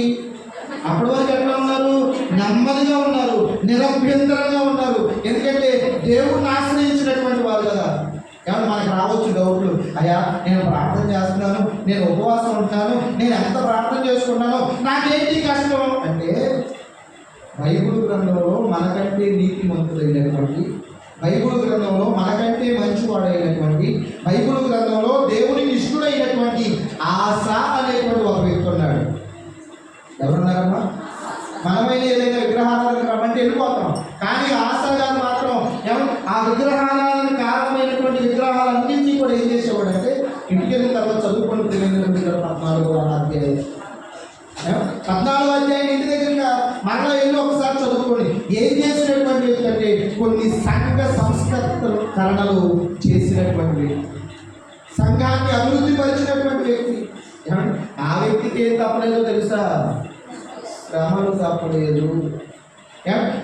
అప్పటి వరకు ఎట్లా ఉన్నారు? నెమ్మదిగా ఉన్నారు, నిరభ్యంతరంగా ఉన్నారు. ఎందుకంటే దేవుడిని ఆశ్రయించినటువంటి వాళ్ళు కదా. ఏమన్నా మనకు రావచ్చు డౌట్లు, అయ్యా నేను ప్రార్థన చేస్తున్నాను, నేను ఉపవాసం ఉంటున్నాను, నేను ఎంత ప్రార్థన చేసుకున్నాను, నాకేంటి కష్టం అంటే బైబిల్ గ్రంథంలో మనకంటే నీతిమంతుడైనటువంటి, బైబిల్ గ్రంథంలో మనకంటే మంచివాడైనటువంటి, బైబిల్ గ్రంథంలో దేవునికి ఇష్టడైనటువంటి ఆశ అనేటువంటి ఒక వ్యక్తి ఉన్నాడు. ఎవరున్నారమ్మా? మనమైన ఏదైనా విగ్రహాలను రమ్మంటే వెళ్ళిపోతాం. కానీ ఆశ గారు మాత్రం ఆ విగ్రహాలను కారణమైనటువంటి విగ్రహాలన్నింటినీ కూడా ఏం చేసేవాడు అంటే ఇంటికి వెళ్ళిన తర్వాత చదువుకొని 14వ అధ్యాయం ఇంటి దగ్గరగా మరలా వెళ్ళి ఒకసారి చదువుకోండి. ఏం చేసినటువంటి వ్యక్తి అంటే కొన్ని సంఘ సంస్కరణలు చేసినటువంటి వ్యక్తి, సంఘాన్ని అభివృద్ధి పరిచినటువంటి వ్యక్తి. ఆ వ్యక్తికి ఏం తప్పలేదో తెలుసా? శ్రమలు తప్పలేదు.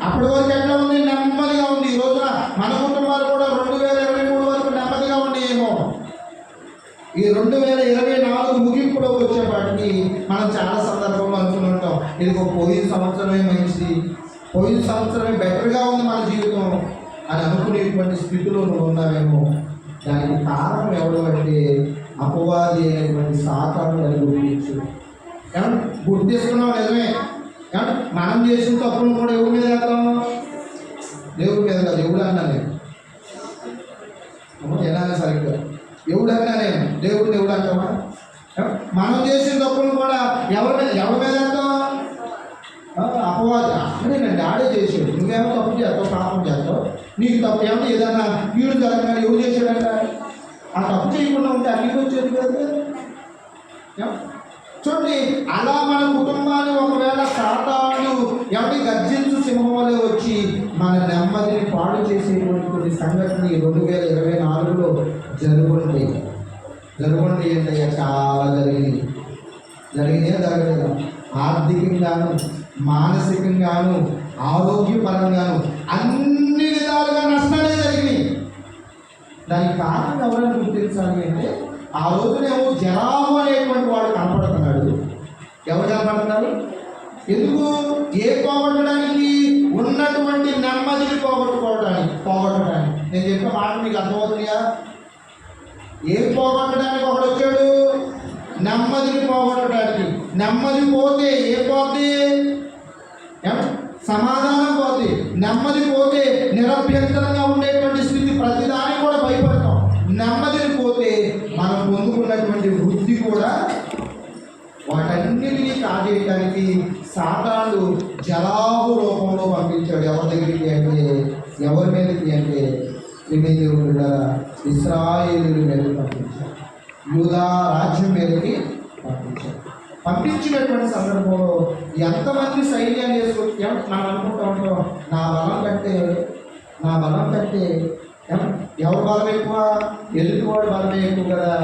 అప్పటి వరకు ఎట్లా ఉంది? నెమ్మదిగా ఉంది. ఈ రోజున మన కుటుంబాలు కూడా 2023 వరకు నెమ్మదిగా ఉన్నాయేమో. ఈ 2024 ముగింపులో వచ్చేపాటికి మనం చాలా సందర్భంలో అనుకుని ఉంటాం, ఇదిగో పోయిన సంవత్సరమే మంచిది, పోయిన సంవత్సరమే బెటర్గా ఉంది మన జీవితం అని అనుకునేటువంటి స్థితిలో నువ్వు ఉన్నావేమో. దానికి కారణం ఎవరు అంటే అపవాది అయినటువంటి సాతాను అని గుర్తించు. గుర్తిస్తున్నాం నిజమే. మనం చేసిన తప్పులు కూడా ఎవరి మీద వేద్దాం? దేవుడి మీద కాదు. దేవుడు అన్నా నేను ఎలా సరిగ్గా దేవుడు అన్నా నేను దేవుడు అంటామా? మనం చేసిన తప్పులు కూడా ఎవరి మీద వేద్దాం? అపవాది. అక్కడేనండి, ఆడే చేసాడు. నువ్వేమో తప్పు చేస్తావు, తప్పు ఏమంటే ఏదైనా వీడు జరగని ఎవరు చేశాడంట ఆ తప్పు చేయకుండా ఉంటే అన్ని వచ్చేది కదా. చూడండి, అలా మన కుటుంబాన్ని ఒకవేళ సాతాను ఎవరి గర్జించు సింహం వలె వచ్చి మన నెమ్మదిని పాడు చేసేటువంటి కొన్ని సంఘటనలు 2024లో జరుగుంటాయి ఏంటయ్యా, చాలా జరిగినాయా జరగలేదా? ఆర్థికంగాను, మానసికంగాను, ఆరోగ్యపరంగాను అన్ని విధాలుగా నష్టాలే జరిగినాయి. దానికి కారణం ఎవరైనా గుర్తించాలి అంటే ఆ రోజునేమో జరాహు అనేటువంటి వాడు కనపడుతున్నాడు. ఎవరు కనపడుతున్నారు? ఎందుకు? ఏ పోగొట్టడానికి? ఉన్నటువంటి నెమ్మదిని పోగొట్టడానికి. నేను చెప్పిన మాట మీకు అర్థమవుతుందిగా? ఏం పోగొట్టడానికి ఒకడు వచ్చాడు? నెమ్మదిని పోగొట్టడానికి. నెమ్మది పోతే ఏం పోతే? సమాధానం పోతే. నెమ్మది పోతే నిరభ్యంతరంగా ఉండేటువంటి స్థితి, ప్రతిదానికి కూడా భయపడతాం. నెమ్మదిని పోతే మనం పొందుకున్నటువంటి వృద్ధి కూడా, వాటన్నిటినీ కాజేయడానికి సాతాను జరాహు రూపంలో పంపించాడు. ఎవరి దగ్గరికి అంటే, ఎవరి మీదకి అంటే దేవుడు ఇశ్రాయేలు మీదకి పంపించాడు. యూదా రాజ్యం మీదకి పంపించినటువంటి సందర్భంలో ఎంతమంది సైన్యాన్ని వేసుకొచ్చి మనం అనుకుంటా ఉంటాం, నా బలం కంటే ఎవరు బలం ఎక్కువ? ఎదుటివాడు బలమే ఎక్కువ కదా.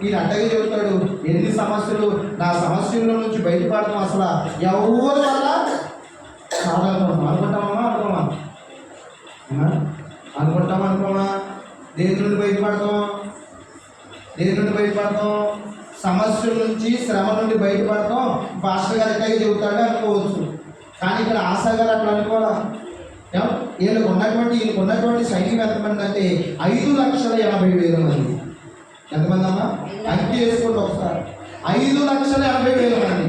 ఈయన అడ్డగా చెబుతాడు, ఎన్ని సమస్యలు, నా సమస్యల్లో నుంచి బయటపడతాం అసలు ఎవరి వల్ల అనుకుంటామా? దేని నుండి బయటపడతాం? సమస్యల నుంచి, శ్రమ నుండి బయటపడతాం. పాస్టర్ గారు ఎట్లాగే చెబుతాడు అనుకోవచ్చు, కానీ ఇక్కడ ఆశా గారు అట్లా అనుకోవాలా. వీళ్ళకు ఉన్నటువంటి సైన్యం ఎంతమంది అంటే 5,80,000 మంది. ఎంతమంది అమ్మా? అంకి వేసుకోండి ఒకసారి. 5,80,000 మంది.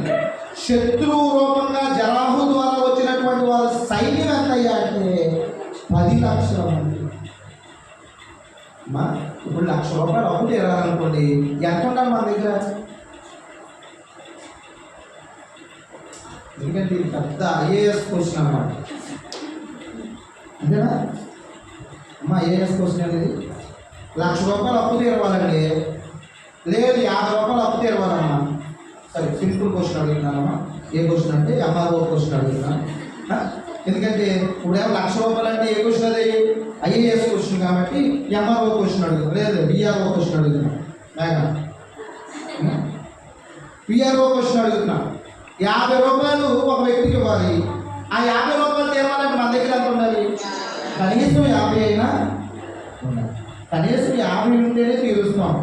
శత్రువు రూపంగా జరాహు ద్వారా వచ్చినటువంటి వారి సైన్యం ఎంత అయ్యా అంటే 10 లక్షల మంది. అమ్మా, ఇప్పుడు ₹1,00,000 అప్పు తీరాలనుకోండి, ఎంత ఉండాలి మన దగ్గర? ఎందుకంటే ఇది పెద్ద IAS క్వశ్చన్ అన్నమాట. అంతేనా అమ్మా? IAS క్వశ్చన్ అనేది ₹1,00,000 అప్పు తీరవాలండి. లేదు, ₹50 అప్పు తీరవాలమ్మా. సరే, సింపుల్ క్వశ్చన్ అడుగుతున్నానమ్మా. ఏ క్వశ్చన్ అంటే MRO క్వశ్చన్ అడుగుతున్నాను. ఎందుకంటే ఇప్పుడేమో ₹1,00,000 అంటే ఏ క్వశ్చన్ అది? IAS క్వశ్చన్ కాబట్టి MRO క్వశ్చన్ అడుగుతున్నాను. లేదు, BRO క్వశ్చన్ అడుగుతున్నాను. PRO క్వశ్చన్ అడుగుతున్నాను. ₹50 ఒక వ్యక్తికి ఇవ్వాలి. ఆ ₹50 తీరవాలంటే మన దగ్గర ఎంత ఉండాలి? కనీసం 50 అయినా ఉండాలి. కనీసం 50 ఉంటేనే తీరుస్తాం.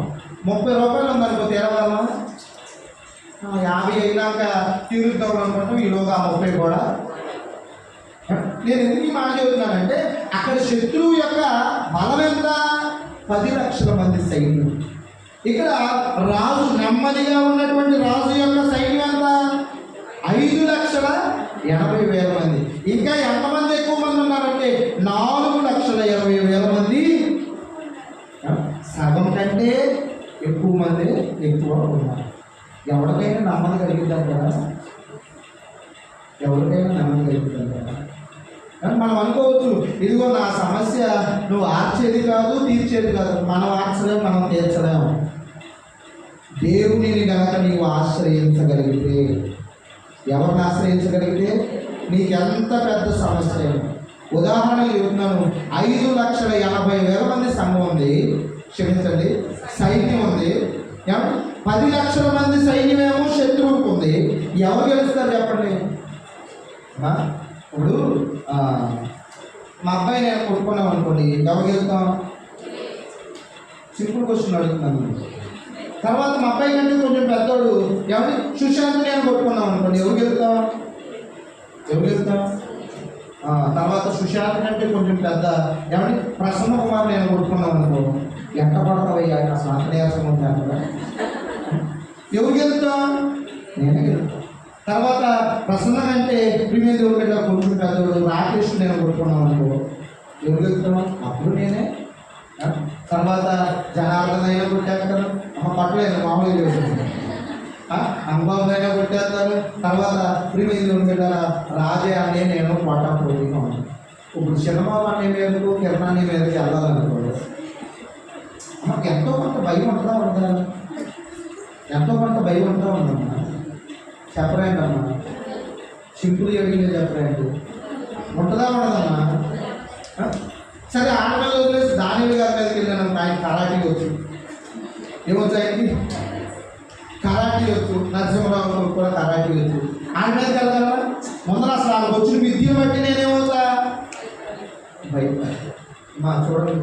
₹30 ఉందనుకో తీరవాలా? 50 అయినాక తీరుద్దాం అనుకుంటాం. ఈలోగా 30 కూడా. నేను ఎందుకు ఈ మాట చెబుతున్నానంటే, అక్కడ శత్రువు యొక్క బలం ఎంత? 10 లక్షల మంది సైన్యం. ఇక్కడ రాజు, నెమ్మదిగా ఉన్నటువంటి రాజు యొక్క సైన్యం ఎంత? 5,80,000 మంది. ఇంకా ఎంతమంది ఎక్కువ మంది ఉన్నారంటే 4,20,000 మంది. సగం కంటే ఎక్కువ మంది ఉన్నారు. ఎవరికైనా నమ్మకం కలిగిద్దాం కదా. మనం అనుకోవచ్చు, ఇదిగో నా సమస్య నువ్వు ఆర్చేది కాదు, తీర్చేది కాదు. మనం ఆర్చలేము, మనం తీర్చలేము. దేవునిని కనుక నీవు ఆశ్రయించగలిగితే, ఎవరిని ఆశ్రయించగలిగితే నీకెంత పెద్ద సమస్య. ఉదాహరణకు చెబుతున్నాను, 5,80,000 మంది సంఘం ఉంది, క్షమించండి సైన్యం ఉంది. 10 లక్షల మంది సైన్యమేమో శత్రువుకు ఉంది. ఎవరు గెలుస్తారు చెప్పండి? ఇప్పుడు మా అబ్బాయి నేను కొట్టుకున్నాం అనుకోండి, ఎవరు గెలుస్తాం? సింపుల్ క్వశ్చన్ అడుగుతున్నాను. తర్వాత మా అబ్బాయి కంటే కొంచెం పెద్దోడు ఎవరి సుశాంత్ నేను కొట్టుకున్నాం అనుకోండి, ఎవరు గెలుస్తాం? తర్వాత సుశాంత్ కంటే కొంచెం పెద్ద ఎవరి ప్రసన్న కుమార్ నేను కొట్టుకున్నాం అనుకో, ఎట్ట పడతావయ్యా అసలు ఆత్మీయాసం ఉంటాను కదా. ఎవరు గెలుస్తాం? నేనే గెలుస్తాను. తర్వాత ప్రసన్న అంటే ప్రిమే దేవుడు గట్లా కొంచెం పెద్దోడు రాకేష్ నేను కొట్టుకున్నాం అనుకో, ఎవరు గెలుస్తాం? అప్పుడు నేనే. తర్వాత జనార్దన్ అయినా కొట్టేస్తారు, పట్టలేదు మామూలుగా చేస్తుంది. అనుభవం అయినా కొట్టేస్తారు. తర్వాత ప్రిమే దేవుడు గట్ల రాజే అనే నేను పాట పోటీగా ఉన్నాను. ఇప్పుడు చిన్నబాబు అనే మీదకు కిరణాన్ని మీదకి వెళ్ళాలనుకోండి, మనకు ఎంతో కొంత భయం ఉంటుందా ఉందా? ఎంతో కొంత భయం ఉంటుందా ఉందమ్మా? చెప్పరేంటి అమ్మా? సింపుల్ అడిగిన చెప్పరేంటి? ఉంటుందా ఉండదమ్మా? సరే ఆడ మీద వదిలేసి దానివి గారి మీదకి వెళ్ళాను, ఆయన కరాటీ వచ్చు. ఏమొచ్చు ఆయనకి? కరాటీ వచ్చు. నరసింహరావు కూడా కరాటీ వచ్చు. ఆయన మీదకి వెళ్తారా? ముందర అసలు వాళ్ళకి వచ్చిన విద్యను బట్టి నేనేమవుతా? భయపడ మా చూడండి,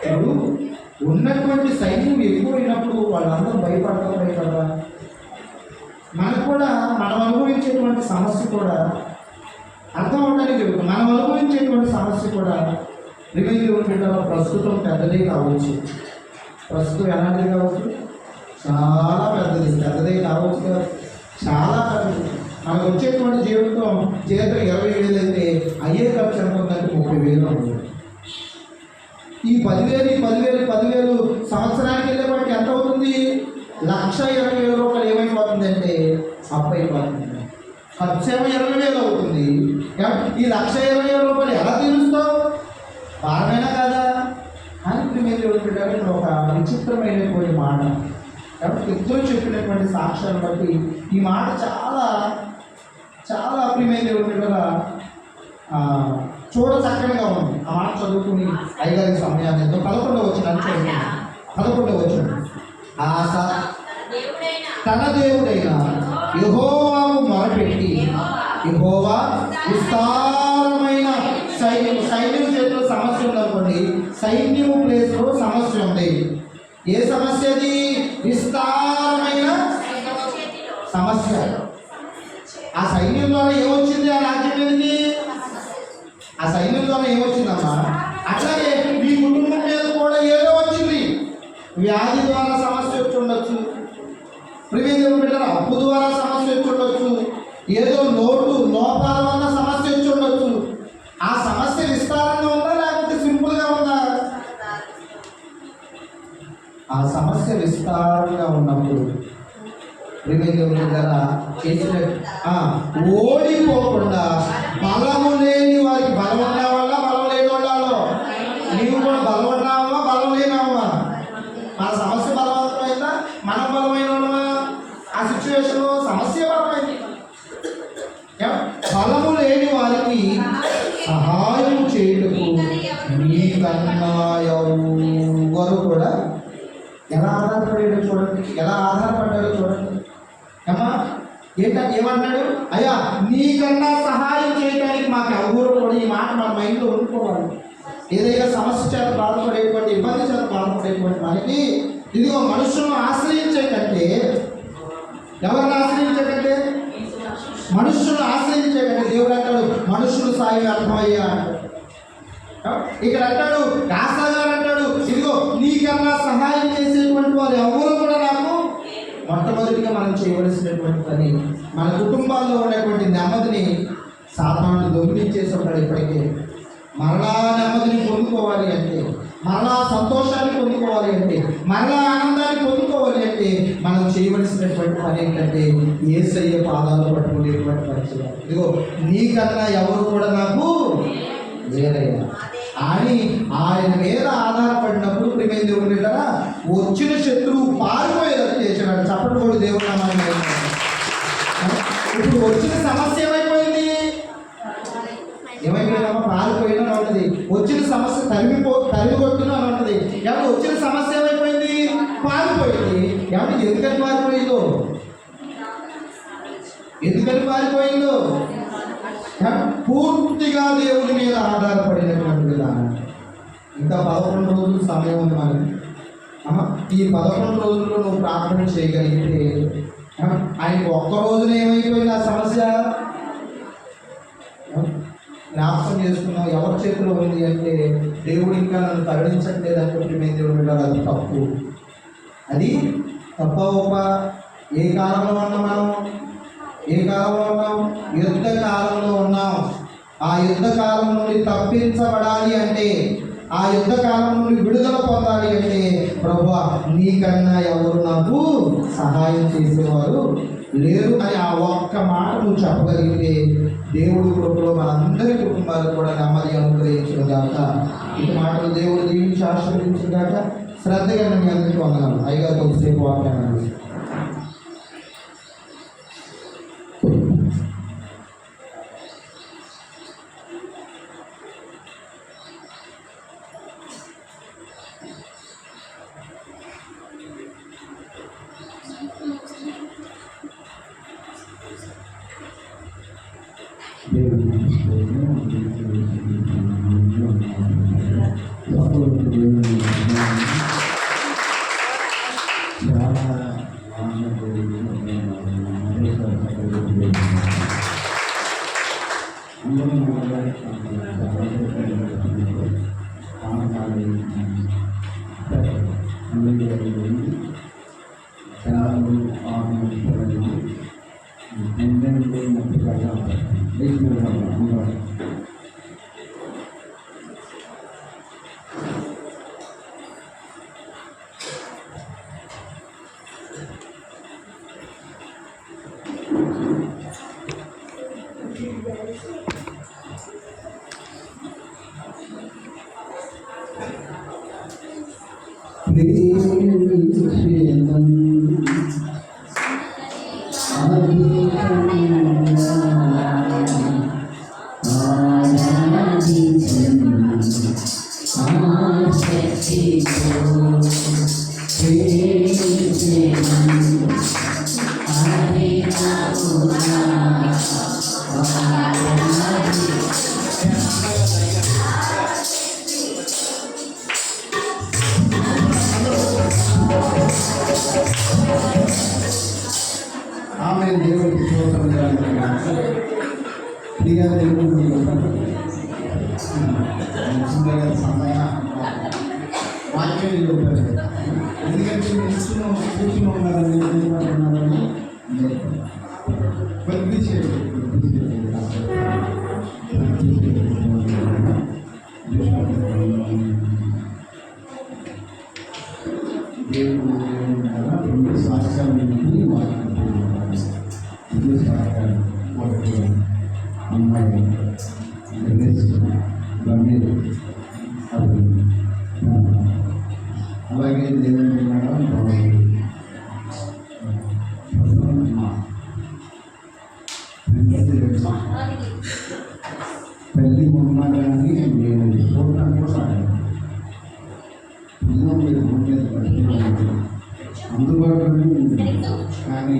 ఇప్పుడు ఉన్నటువంటి సైన్యం ఎక్కువైనప్పుడు వాళ్ళందరూ భయపడరా? మనకు కూడా మనం అనుభవించేటువంటి సమస్య కూడా అర్థం అవడానికి జరుగుతుంది. మనం అనుభవించేటువంటి సమస్య కూడా రిమైండర్ ప్రస్తుతం పెద్దదే కావచ్చు, ప్రస్తుతం ఎలాంటిది కావచ్చు? చాలా పెద్దదే కావచ్చు, చాలా పెద్దది. మనకు వచ్చేటువంటి జీవితం 20,000 అయితే అయ్యే ఖర్చు ఎంత ఉందంటే 30,000 ఉంటుంది. ఈ 10,000 సంవత్సరానికి వెళ్ళేవాడికి ఎంత అవుతుంది? 1,20,000 రూపాయలు ఏమైపోతుంది అంటే అప్పు అయిపోతుంది. ఖర్చు ఏమో 20,000 అవుతుంది. ఈ 1,20,000 రూపాయలు ఎలా తీరుస్తావు? భారమైనా కదా అని మీరు పెట్టాలని ఒక విచిత్రమైనటువంటి మాట. కాబట్టి ఇద్దరు చెప్పినటువంటి సాక్ష్యాన్ని బట్టి ఈ మాట చాలా చాలా ప్రియమైన చూడ చక్కగా ఉంది. ఆ మాట చదువుకుని ఐదారు సమయాన్ని 11వ వచనం 11వ వచనం. తన దేవుడైన యెహోవాకు మొరపెట్టి, యెహోవా విస్తారమైన సైన్యం చేతిలో సమస్య ఉందనుకోండి, సైన్యము ప్లేస్లో సమస్య ఉంది. ఏ సమస్య అది? విస్తారమైన సమస్య. ఆ సైన్యం ద్వారా ఏమొచ్చింది? ఆ రాజ్యం మీదకి ఆ సైన్యం ద్వారా ఏమొచ్చిందమ్మా? అట్లాగే మీ కుటుంబం మీద కూడా ఏదో వచ్చింది. వ్యాధి ద్వారా సమస్య వచ్చి ఉండొచ్చు, ప్రివేదం పెట్టారు అప్పు ద్వారా సమస్య వచ్చి ఉండొచ్చు, ఏదో లోపాల వల్ల సమస్య వచ్చి ఉండొచ్చు. ఆ సమస్య విస్తారంగా ఉందా లేకపోతే సింపుల్గా ఉందా? ఆ సమస్య విస్తారంగా ఉన్నప్పుడు చేసిన ఓడిపోకుండా బలము లేని వారికి బలం ఉన్న వాళ్ళ బలం లేని వాళ్ళలో నీవు కూడా బలం ఉన్నావా బలం లేనావా? మన సమస్య బలవంతమైందా? మనం బలమైన వాళ్ళమా? ఆ సిచ్యువేషన్ సమస్య బలమైంది. బలము లేని వారికి సహాయం చేయుటకు నీకన్నా ఎవరు కూడా ఎలా ఆధారపడాడో చూడండి. అమ్మా ఏమన్నాడు? అయ్యా నీకన్నా సహాయం చేయడానికి మాకు ఎవరు కూడా. ఈ మాట మన మైండ్లో ఉండుకోవాలి. ఏదైనా సమస్య చేత బాధపడేటువంటి, ఇబ్బంది చేత బాధపడేటువంటి మనకి ఇదిగో మనుషులను ఆశ్రయించే కంటే, ఎవరిని ఆశ్రయించే కంటే దేవుడు అంటాడు మనుషులు సాయం అర్థమయ్యా. ఇక్కడ అంటాడు రాసా గారు అంటాడు, ఇదిగో నీకన్నా సహాయం చేసేటువంటి వారు ఎవరు కూడా నాకు. మొట్టమొదటిగా మనం చేయవలసినటువంటి పని, మన కుటుంబాల్లో ఉన్నటువంటి నెమ్మదిని సాతానుడు దొంగిలించేసి ఉంటాడు. ఇప్పటికే మరలా నెమ్మదిని పొందుకోవాలి అంటే, మరలా సంతోషాన్ని పొందుకోవాలి అంటే, మరలా ఆనందాన్ని పొందుకోవాలి అంటే మనం చేయవలసినటువంటి పని ఏంటంటే యేసయ్య పాదాలు పట్టుకునేటువంటి పని చేయాలి. ఇదిగో నీకన్నా ఎవరు కూడా నాకు లేరయ్యా అని ఆయన మీద ఆధారపడినప్పుడు ప్రియమైన దేవుడు బిడ్డలారా వచ్చిన శత్రువు పారిపోయేటట్టు చేసినాడు. చప్పటి కూడా దేవుడు నామాన్ని. ఇప్పుడు వచ్చిన సమస్య ఏమైపోయిందమ్మా? పారిపోయినా ఉంటుంది. వచ్చిన సమస్య తరిమికొట్టునా ఉంటుంది. ఏమంటే వచ్చిన సమస్య ఏమైపోయింది? పారిపోయింది. ఏమంటే ఎందుకని పారిపోయిందో పూర్తిగా దేవుడి మీద ఆధారపడినటువంటి విధానం. ఇంకా 11 రోజులు సమయం ఉంది మనకి. ఈ 11 రోజుల్లో నువ్వు ప్రార్థన చేయగలిగితే ఆయనకు ఒక్క రోజున ఏమైపోయింది ఆ సమస్య? జ్ఞాపకం చేసుకున్నావు. ఎవరి చేతిలో ఉంది అంటే దేవుడు ఇంకా నన్ను తరలించట్లేదు అంటే మేము దేవుడు వెళ్ళాలి. అది తప్పు. అది తప్ప ఏ కాలంలో ఉన్నాం? యుద్ధ కాలంలో ఉన్నాం. ఆ యుద్ధ కాలం నుండి తప్పించబడాలి అంటే, ఆ యుద్ధ కాలం నుండి విడుదల పొందాలి అంటే ప్రభువా నీకన్నా ఎవరు నాకు సహాయం చేసేవారు లేరు అని ఆ ఒక్క మాట నువ్వు చెప్పగలిగితే దేవుడి కృపలో మనందరి కుటుంబాలు కూడా నెమ్మది అనుగ్రహించిన దాక ఈ మాటలు దేవుడు దీవించి ఆశీర్వదించిన దాక శ్రద్ధగా మీ అందరికీ వందనాలు. అయ్యగారు కొద్దిసేపు వాక్యాన్ని ఆమె దేవుడికి సమయ వాక్యం ఎందుకంటే కూర్చుని ఉన్నారని దేవుడు సాక్షాన్ని అమ్మాయి అలాగే దేవుడు పెళ్ళి ఉన్నా కానీ నేను చూడటం కూడా అందుబాటులోనే ఉంది. కానీ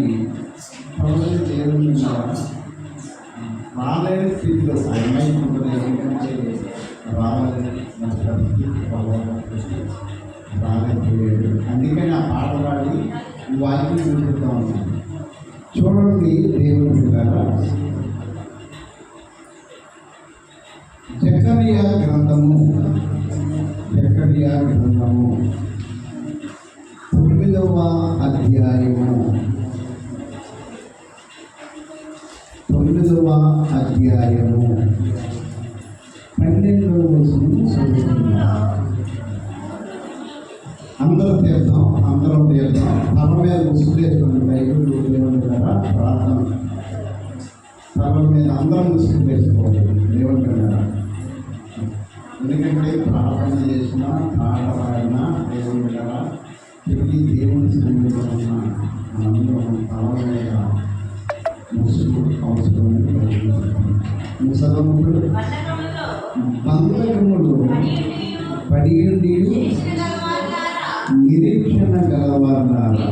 దేవుని రాలేని స్థితిలో అమ్మాయికుంటుంది. ఎందుకంటే రాలేదు రాలేదు. అందుకని ఆ పాట పాడి వాక్యం చూపిస్తూ ఉన్నాను. చూడండి దేవుని ద్వారా జకరియా గ్రంథము 9వ అధ్యాయము 12వ వచనం చదువుతున్నాం. అందరం తీద్దాం. తల మీద ముసుగులేసుకోండి. బైబిల్ దేవుని ద్వారా ప్రార్థన తల మీద అందరం ముసుగు వేసుకోవాలి దేవుని ద్వారా. ఎందుకంటే ప్రార్థన చేసినా పాట పాడినా దేవుని ద్వారా తిరిగి దేవుని సన్నిధిలో ఉన్న మనందరం తల మీద ముసుగు అవసరం. ముసలములు బంధకములు పడియుండి నిరీక్షణ గలవారులారా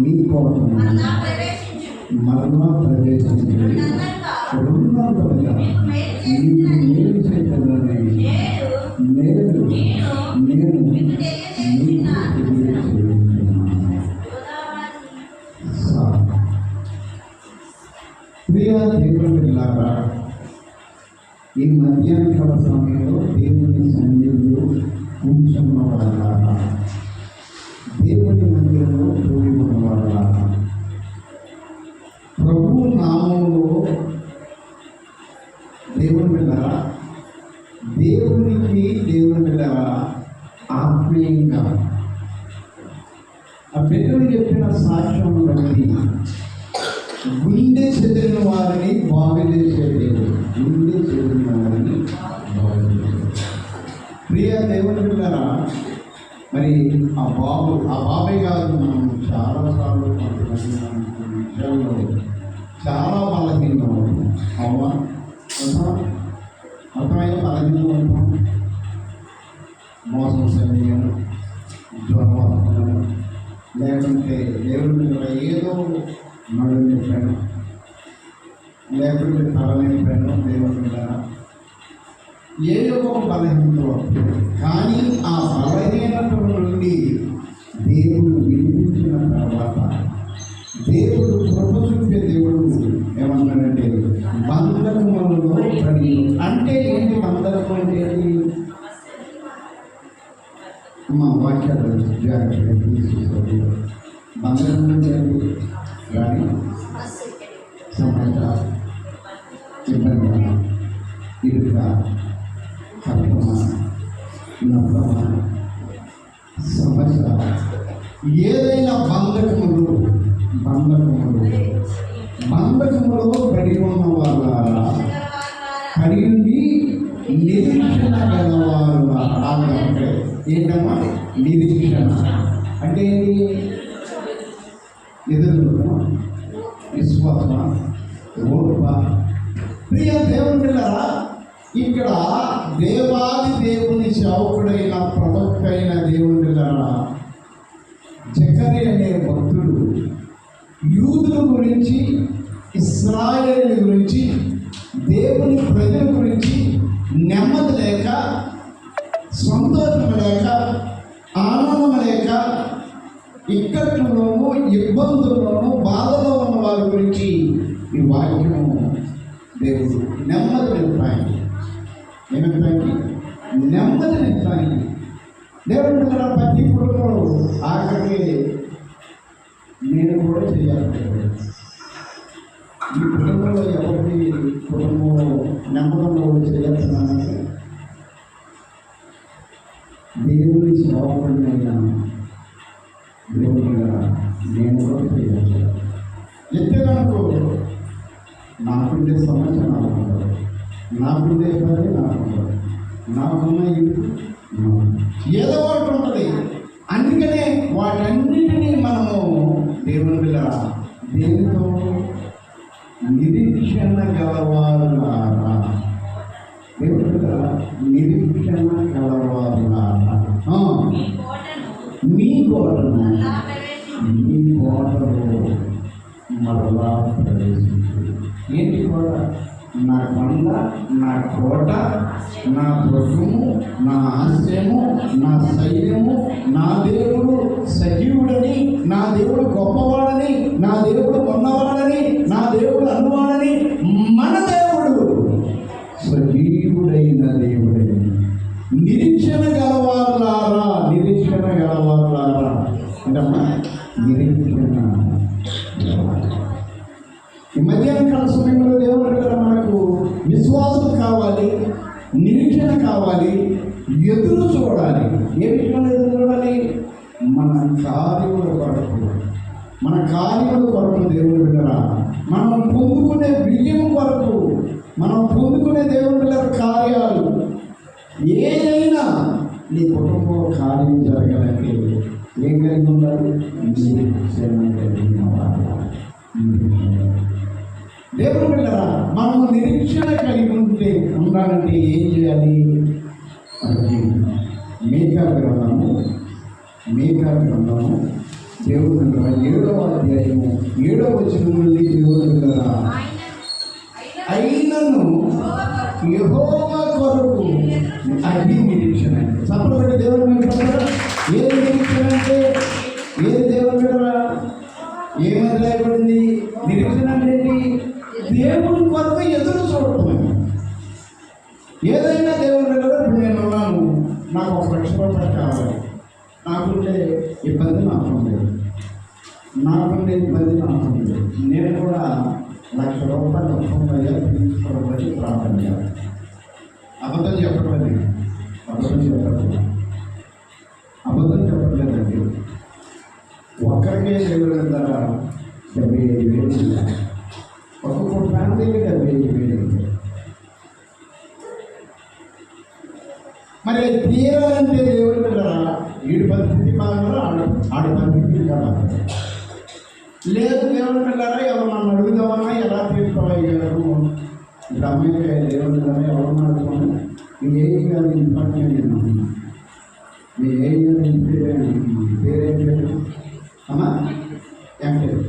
మీ కోటను మరణ ప్రవేశించి ఉన్నంతగా మీకు మేలు చేయాలని నేను మీకు ప్రియ దేవుని పిల్లారా, ఈ మధ్యాహ్న సమయంలో దేవుని సన్నిధిలో కూర్చున్న వాళ్ళ దేవుని మందిరంలో కూడి ఉన్న వాళ్ళ ప్రభు నామంలో దేవుని పిల్లరా, దేవునికి దేవుని పిల్లరా ఆత్మీయంగా ఆ బిడ్డలు చెప్పిన సాక్ష్యం బట్టి లేకుంటే తలనొప్పినో దేవుడు ఏదో ఒక బలహీనత, కానీ ఆ బలహీనత నుండి దేవుడు విడిపించిన తర్వాత దేవుడు కృప చూపే దేవుడు ఏమంటాడంటే బంధకములలో పడి. అంటే ఏంటి బంధకం అంటే? మా వాక్యాలు జాగ్రత్తగా తీసుకోండి. బంధకం అంటే కానీ సమాచారం ఇబ్బంది ఇరుక కల్పన నమ్మకం సమస్య ఏదైనా బంధకములు పడి ఉన్న వాళ్ళ పడి ఉండి నిరీక్షణ గలవారు. అంటే ఏంటమ్మా నిరీక్షణ అంటే ఎదురు విశ్వాస ఓర్ప. ప్రియ దేవుని పిల్లరా, ఇక్కడ దేవాది దేవుని సేవకుడైన ప్రవక్త అయిన దేవుని పిల్లరా జకర్యా అనే భక్తుడు యూదుల గురించి, ఇశ్రాయేలు గురించి, దేవుని ప్రజల గురించి నెమ్మది లేక, సంతోషం లేక, ఆనందం లేక, ఇక్కట్లోనూ ఇబ్బందుల్లోనూ బాధలో ఉన్న వారి గురించి ఈ వాక్యము దేవుడు నెమ్మదినిస్తాయి. ఏమిస్తాయి? నెమ్మదినిస్తాయి. దేవుడు ప్రతి కుటుంబంలో ఆఖరికి నేను కూడా చేయాలి. ఈ కుటుంబంలో ఎవరికి కుటుంబంలో నెమ్మదంలో చేయాల్సినంటే దేవుని సేవకుడినైనా దేవుడిగా నేను కూడా చేయాలి. ఎంతేదనుకో నాకుండే సమస్య నాకుండదు, నాకుండే పని నాకుండదు, నాకున్న ఇల్లు ఏదో ఒకటి ఉంటుంది. అందుకనే వాటన్నిటినీ మనము దేవుని దేనితో నిరీక్షణ గలవారులారా, దేవుని నిరీక్షణ గలవారులారా, మీ కోటను మరలా ప్రవేశించు. ఏంటి కోట? నా కొండ, నా కోట, నా దుర్గము, నా ఆశ్రయము, నా శైలము, నా దేవుడు సజీవుడని, నా దేవుడు గొప్పవాడని, నా దేవుడు ఉన్నవాడని, నా దేవుడు అన్నవాడని, మన దేవుడు సజీవుడైన దేవుడని. నిరీక్షణ గలవారులారా, నిరీక్షణ గలవారులారా అంటమ్మా, నిరీక్షణ. ఈ మధ్యాహ్న కాల సమయంలో దేవుడు మనకు విశ్వాసం కావాలి, నిరీక్షణ కావాలి, ఎదురు చూడాలి. ఏ విషయంలో ఎదురు చూడాలి? మన కార్యముల కొరకు, మన కార్యముల కొరకు దేవుడు బిడ్డరా, మనం పొందుకునే విజయం కొరకు, మనం పొందుకునే దేవుడు బిడ్డల కార్యాలు ఏదైనా నీ కుటుంబంలో కార్యం జరగాలంటే ఏం కలిగి ఉండాలి? నిరీక్షణ కలిగిన వారు. దేవుడు బిడ్డరా, మనము నిరీక్షణ కలిగి ఉండాలంటే ఏం చేయాలి? మీకా గ్రంథము దేవుడు బిడ్డరా 7వ అధ్యాయము 7వ వచనం నుండి దేవుడు బిడ్డరా, అయినను యెహోవా కొరకు అది నిరీక్షణ. సపరేట్ దేవుడు బిడ్డరా, ఏది నిరీక్షణ అంటే ఏది? దేవుడు బిడ్డరా ఏమది రాయబడింది? నిరీక్షణ అంటే దేవుని కొరకు ఎదురు చూడటం. ఏదైనా దేవుని దగ్గర నేను ఉన్నాను, నాకు 1 లక్ష రూపాయలు కావాలి, నాకుండే ఇబ్బంది నాకుంది, నేను కూడా 1 లక్ష రూపాయలు తీసుకోవడం ప్రార్థన చేయాలి. అబద్ధం చెప్పట్లేదండి. ఒక్కరికే దేవుడు ద్వారా 75,000, ఒక్కొక్క ఫ్యామిలీకి 75,000. మరి తీరాలంటే దేవుడు కదా వీడి పరిస్థితి బాగా, ఆడి పరిస్థితి కదా. లేదు దేవుడు పిల్లరా, ఎవరు నన్ను అడుగుదామన్నా ఎలా తీసుకోగలరు? ఇప్పుడు అమ్మాయి దేవుడు కదా ఎవరు అడుగుతాను? మీ ఏం కాదు ఇంపార్టెంట్. మీ ఏం కాదు పేరేం పేరు అమ్మా? ఏం పేరు?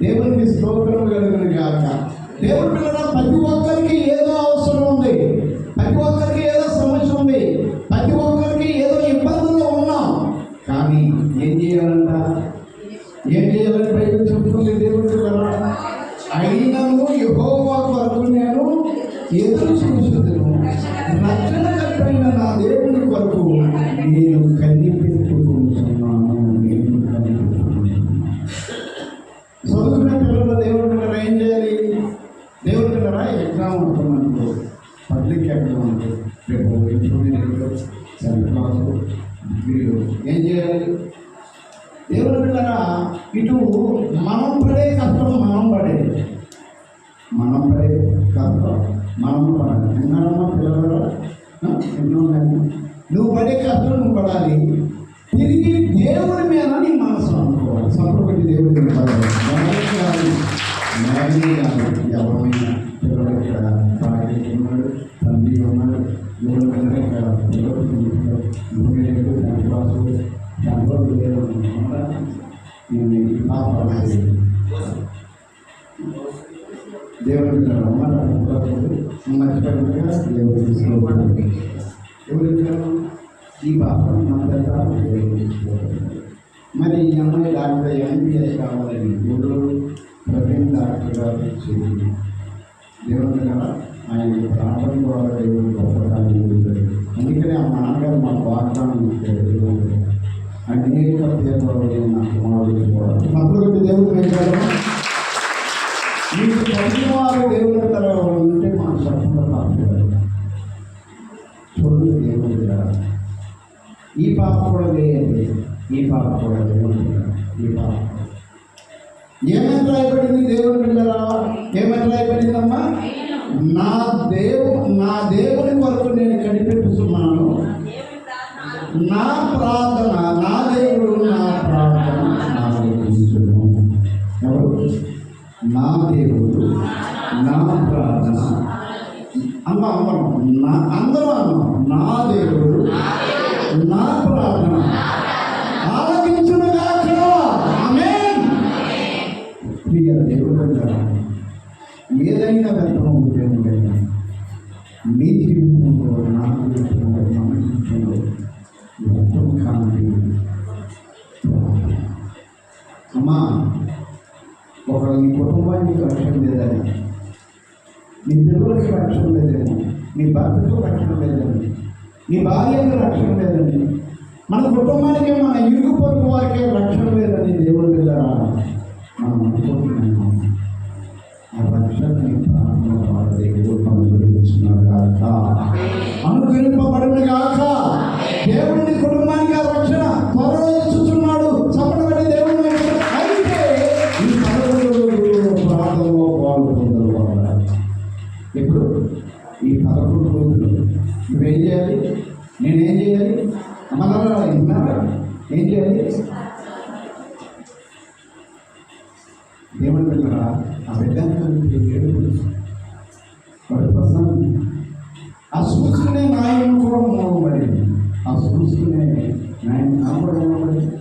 దేవునికి స్తోత్రం కలుగును గాక. దేవుని పిల్లల ప్రతి ఒక్కరికి ఏదో అవసరం ఉంది, ప్రతి ఒక్కరికి ఏదో సమస్య ఉంది, ప్రతి ఒక్కరికి ఏదో ఇబ్బందుల్లో ఉన్నాం. కానీ ఏం చేయాలంట? బైబిల్ చెప్తుంది దేవుని పిల్లల, అయినను యెహోవా కొరకు నేను ఎదురు చూస్తున్నాను, రక్షణ కల్పైన నా దేవుని కొరకు నేను కనిపెట్టుకుంటున్నాను. చదువుకున్న పిల్లలు దేవుడి పిల్లలు ఏం చేయాలి? దేవుడి పిల్లరా ఎగ్జామ్ ఉంటున్నాను, పబ్లిక్ ఎగ్జామ్ ఉంటుంది, రేపు ఇంటర్మీడియట్, 7th క్లాస్, డిగ్రీలు ఏం చేయాలి? దేవుడి పిల్లరా ఇటు మనం పడే కష్టం మనం పడాలి, విన్నారమ్మా పిల్లలు? నువ్వు పడే కష్టం నువ్వు పడాలి, తిరిగి దేవుడి మీద నీ మనసు అనుకోవాలి. సపోర్ట్ దేవుడి ఎవరైనా పిల్లలు ఇక్కడ భార్య ఉన్నాడు, తండ్రి ఉన్నాడు, దేవుడి మీద ఇక్కడ దేవుడి ఈ పాపం మరి ఈ అమ్మాయి డాక్టర్ MBBS కావాలని ఊళ్ళో ప్రవీణ్ డాక్టర్ గారు ఇచ్చేది. దేవుడి కదా ఆయన ప్రాంతం ద్వారా దేవుడు గొప్పటాన్ని ఇచ్చాడు. అందుకనే ఆ నాన్నగారు మా వాగ్దానం ఇచ్చాడు, అనేక పేదవాళ్ళు నా కుమారుడు కూడా మధ్యలో దేవుడు వేశాడు. మీకు పదిన వారు దేవుడి తర ఉంటే మా స్వతంత్ర చూడు దేవుడి కదా. ఈ పాప కూడా వేయండి, ఈ పాప కూడా దేవుడి ఈ పాప ఏమని రాయబడింది? దేవుని పిల్లరా ఏమని రాయబడిందమ్మా? నా దేవుని కొరకు నేను కనిపెట్టుతున్నాను, నా ప్రార్థన, నా దేవుడు నా ప్రార్థన ఆలకించును. ఎవరు? నా దేవుడు నా ప్రార్థన. అందరూ అన్నాం, నా దేవుడు నా ప్రార్థన ఆలకించునుగాక. ఆమేన్. ప్రియ దేవుడు ఏదైనా వ్యర్థం ఉపయోగం నీ జీవితంలో, నా జీవితంలో, మన జీవితంలో వ్యర్థం కాని అమ్మా. ఒకరు నీ కుటుంబానికి రక్షణ లేదని, నీ పిల్లలకి రక్షణ లేదని, నీ భర్తకు రక్షణ లేదని, నీ భార్యకు రక్షణ లేదని, మన కుటుంబానికి మన ఇరుగు పొరుగు వారికి రక్షణ లేదని దేవుడి దగ్గర మనం అనుకుంటున్నాము. ఆ రక్షణని అనుగ్రహింపబడిన గాక. దేవుడిని కుటుంబానికి ఆ రక్షణ త్వరలో ఇస్తున్నాడు. చెప్పబడి దేవుడు అయితే ఈ ప్రాంతంలో పాల్గొంటారు. ఇప్పుడు ఈ 11 రోజులు నువ్వేం చేయాలి? నేనేం చేయాలి? అమ్మగారు విన్నారా? ఏం చేయాలి? ఏమంటున్నారా? ఆ బిడ్డ వాడు ప్రసన్న, ఆ చూసుకునే నాయన కూడా మోగబడింది, ఆ చూసుకునే నాయన కూడా మోగబడింది.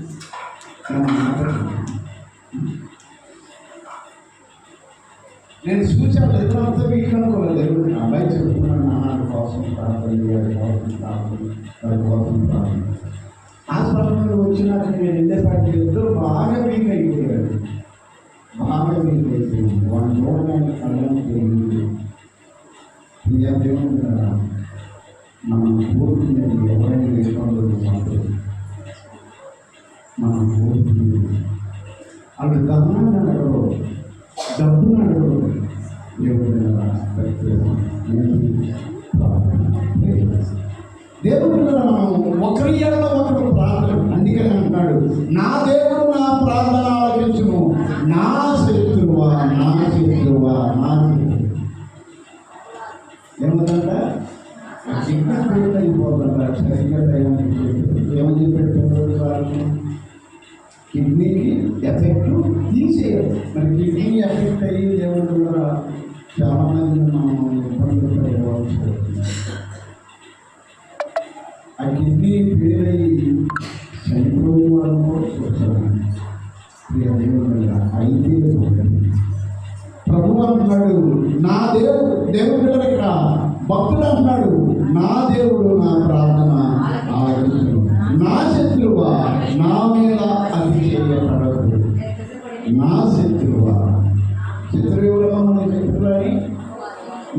నేను చూసాను, ఎదురంతా మీకు అనుకోలేదు. అబ్బాయి చెప్తున్నాను, నాన్న కోసం ప్రార్థన చేయాలి, వారి కోసం ప్రార్థన. హాస్పిటల్ వచ్చినాక నేను వెళ్ళేపాటి ఇద్దరు బాగా వీక్ అయిపోయాడు, బాగా వీక్ అయిపోయింది. వాళ్ళు చూడడానికి కళ్ళని తెలియదు. దేవుడు కదా, మనం కోరుకునేది ఎవరైనా ఇష్టపడదు మాత్రం మనం కోరుకునేది. వాళ్ళు గమనాన్ని అడగరు, డబ్బును అడగరు. దేవుడు దేవుడు మనం ఒకరి ఏళ్ళలో ఒకరు ప్రార్థన. అందుకని అంటున్నాడు, నా దేవుడు నా ప్రార్థన ఆలకించును, నా శత్రువా నా శత్రువా నా ఏమందంట సిగ్నల్ అయిపోతుందంట. సరిగ్గా ఏమని చెప్పాడు? కిడ్నీకి ఎఫెక్ట్ తీసేయాలి. మరి కిడ్నీ ఎఫెక్ట్ అయ్యి దేవుడు కూడా చాలామంది మనం ఇబ్బందులు పడవచ్చు. ఆ కిడ్నీ ఫెయిల్ అయ్యి చనిపోయే వాళ్ళు భక్తుడు అంటున్నాడు, నా దేవుడు నా ప్రార్థన ఆలకించును. నా శత్రువా నా మీద అతి చేయబడదు. నా శత్రువా, శత్రువు ఎవరో మనకి శత్రువు అని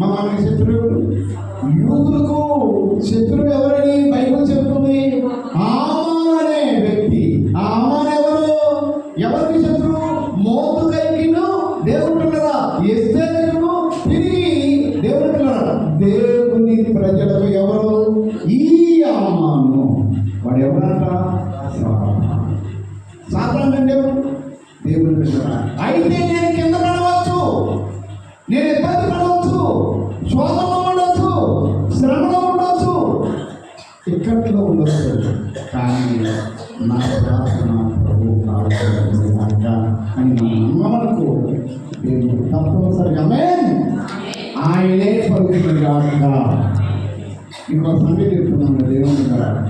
మనకి శత్రువు యూదులకు శత్రువు ఎవరని బైబిల్ చెప్తుంది. హామాను అనే వ్యక్తి. ఆ హామాను ఎవరికి శత్రువు? మోర్దెకైకిను దేవుని పిల్లరా, ఎస్తేరును తిరిగి దేవుని పిల్లరా, దేవుని ప్రజలకు ఎవరు? ఈ హామాను. వాడు ఎవరంట? సాతాను అంటే దేవుని పిల్లరా. అయితే నేను కింద పడవచ్చు, నేను ఇబ్బంది పడవచ్చు, శోధనలో ఉండొచ్చు, శ్రమలో ఉండొచ్చు, ఇక్కట్లో ఉండొచ్చు, కానీ నా ప్రార్థన ప్రభు కాక అని నమ్మకు దేవుడు తప్పనిసరిగా ఆయనే పలుకుగాక. ఇంకో సంగతి చెప్తున్నాను. దేవుని గారు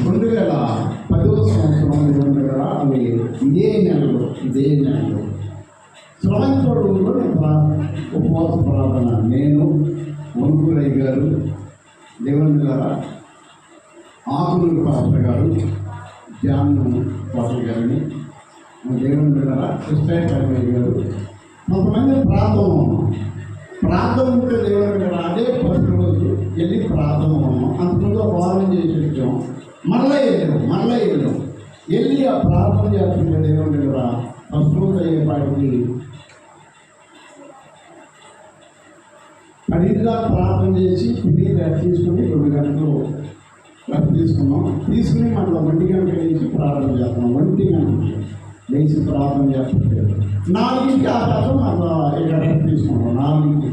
2010వ సంవత్సరం దేవుని గారు అవి ఇదే నెలలో శ్రవంతోడులో ఉపవాస ప్రార్థన నేను వణుకురయ్య గారు, దేవుని గారు ఆకులూరు పాత్ర గారు, జాను పాత్ర గారిని, దేవుని గారు కృష్ణయ్య పరమయ్య గారు, కొంతమంది ప్రార్థన ఉంటే దేవుని గారు అదే ఫస్ట్ రోజు వెళ్ళి ప్రార్థన ఉన్నాం. అంతకుముందు వారం చేసి వచ్చాం. మళ్ళీ వెళ్ళాం. వెళ్ళి ఆ ప్రార్థన చేస్తుంటే దేవుని గారు ఫస్ట్ రోజు అయ్యేపాటికి పడిగా ప్రార్థన చేసి తిరిగి రెస్ట్ తీసుకుని 2 గంటలు రెస్ట్ తీసుకుని మనలో 1 గంట లేచి ప్రార్థన చేస్తున్నాం. 1 గంట లేచి ప్రార్థన చేస్తుంటే 4కి ఆ తర్వాత మన ఇక్కడ రెస్ట్ తీసుకున్నాం. 4కి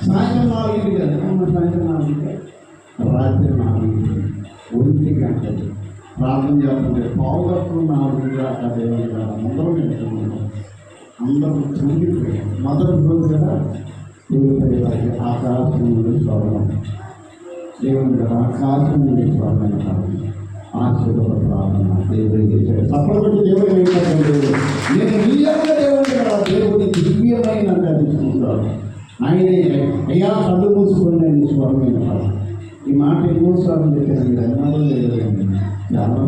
సాయంత్రం 4కి కదా, సాయంత్రం 4కి రాత్రి 4కి 1 గంటలు ప్రార్థన చేస్తుంటే పావుగట్టులు 4 దాకా దేవుని గారు అందరూ నేర్చుకున్నాం. అందరూ చూడిపోయాం. మొదటి రోజు కదా ఆకాశం నుండి స్వర్ణం, దేవుని గారు ఆకాశం నుండి స్వర్ణం కాదు, ఆశీర్వాద ప్రార్థన దేవుడికి చేశాడు. తప్పటి దేవుడు నేను నిజంగా దేవుని గారు దేవుని దివ్యమైన తీసుకుంటాను. ఆయనే అయ్యా కళ్ళు మూసుకొని నేను స్వర్ణమైన కాదు. ఈ మాట ఎన్నోసార్లు చెప్పాను. మీరు అన్నారో లేదండి, చాలా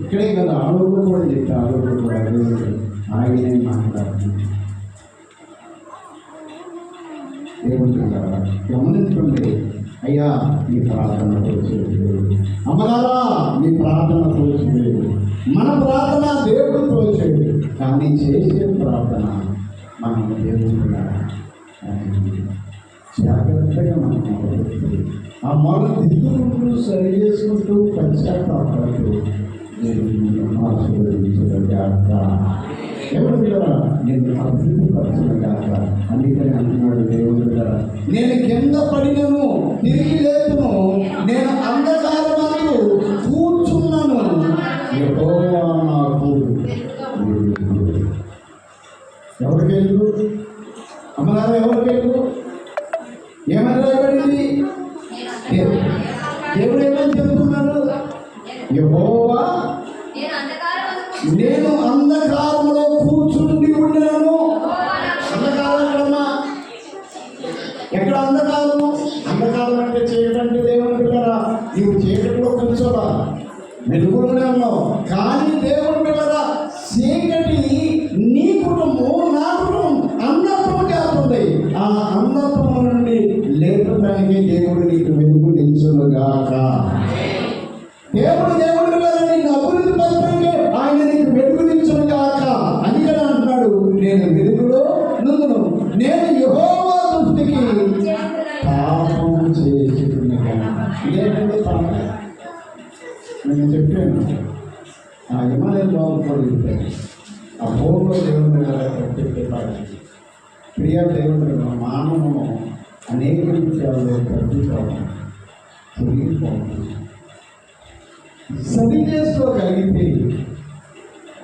ఇక్కడే కదా ఆడవాళ్ళు కూడా చెప్పారు. ఆడవాళ్ళు కూడా ఆయనే మాట్లాడుతుంది. దేవుని గమనించండి. అయ్యా మీ ప్రార్థన తోచేది, అమ్మగారా మీ ప్రార్థన తోచేది, మన ప్రార్థన దేవుడు తోచేది, కానీ చేసే ప్రార్థన మనం దేవుడు జాగ్రత్తగా మనం ఆ మొదలు దిద్దుకుంటూ సరి చేసుకుంటూ పశ్చాత్తాపడుతూ దేవుని ఆశీర్వదించగాక. ఎవరు పిల్లరా నేను అభివృద్ధి పరచగాక. అందుకని అంటున్నాడు దేవుడు గారు, నేను కింద పడినను తిరిగి లేదును, నేను అంధకారమందు కూర్చున్నాను, యెహోవా నాకు ఎవరికి వెళ్ళు అమ్మగారు, ఎవరికి వెళ్ళు ఏమని రాయబడింది? దేవుడు ఏమని చెప్తున్నాడు? యెహోవా నేను అంధకారంలో కూర్చుండి ఉన్నాను. అంధకారం ఎక్కడ? అంధకారం అంటే చేయడంటే దేవుని పిల్లరా, నీవు చీకటిలో కూర్చోవా, వెలుగులోనే ఉన్నావు. కానీ దేవుని పిల్లరా, చీకటి నీ కుటుంబం నా కుటుంబం అన్నత్వం చేస్తుంది. ఆ అన్నత్వం నుండి లేపడానికి దేవుడు నీకు వెలుగు నిల్చునుగాక. దేవుడు పిల్లరా నిన్ను అభివృద్ధి పరచడానికి ఆయన నీకు వెలుగు నిల్చునుగాక. అందుకని అంటున్నాడు, నేను వెలుగులో నుండును, నేను యెహోవా దృష్టికి పాపం చేస్తున్నాను. ఇదేంటంటే పాపం నేను చెప్పాను. ఆ హిమాలయంలో పడి ఆ భూమిలో దేవుని చెప్పేవాడు ప్రియా దేవుడు మానవము అనేక విషయాల్లో ప్రతిపోవడం సరి చేసుకోగలిగితే,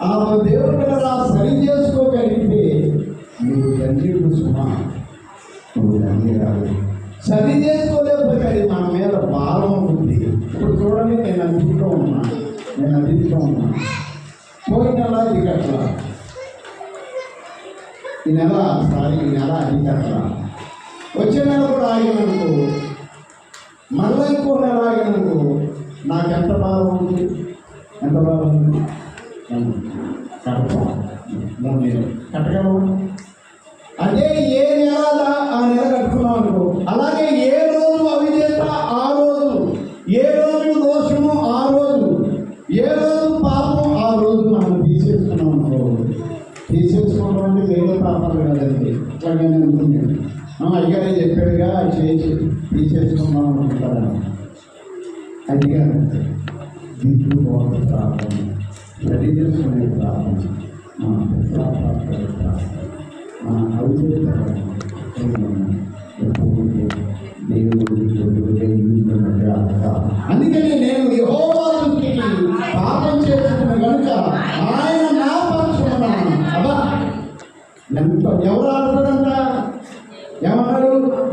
ఆ దేవుడు పిల్లరా సరి చేసుకోగలిగితే నువ్వు తండ్రి సుమా, నువ్వు తండ్రి రాదు. సరి చేసుకోలేకపోతే అది మన మీద భారం ఉంది. ఇప్పుడు చూడండి, నేను అధికం ఉన్నా, పోయిన నెల అది కట్టలా, ఈ నెల అది కట్టలా, వచ్చే నెల కూడా ఆగిననుకో మళ్ళీ ఇంకో నెల ఆగినందుకు నాకు ఎంత బాధ ఉంది, ఎంత బాధ ఉంది. కట్టగలవు అంటే ఏ నెల ఆ నెల కట్టుకున్నాం అనుకో. అలాగే ఏ రోజు అవిధేత ఆ రోజు, ఏ రోజు దోషము ఆ రోజు, ఏ రోజు పాపం ఆ రోజు మనం తీసేసుకున్నాం అనుకో. తీసేసుకోవడం అంటే వేరే పాపాలు కాదండి. ఇట్లాగే అనుకున్నాను అయ్యారే చెప్పాడుగా చేసి తీసేసుకున్నాం అనుకుంటాను. అది కాదు దీంట్లో బాగుంది ప్రార్థన, రెడీ చేసుకునే ప్రార్థన, అందుకని నేను యెహోవా దృష్టికి పాపం చేస్తున్న కనుక ఆయన నా పక్షమున. అబ్బా ఎవరు ఆడుతాడంట? ఏమన్నాడు?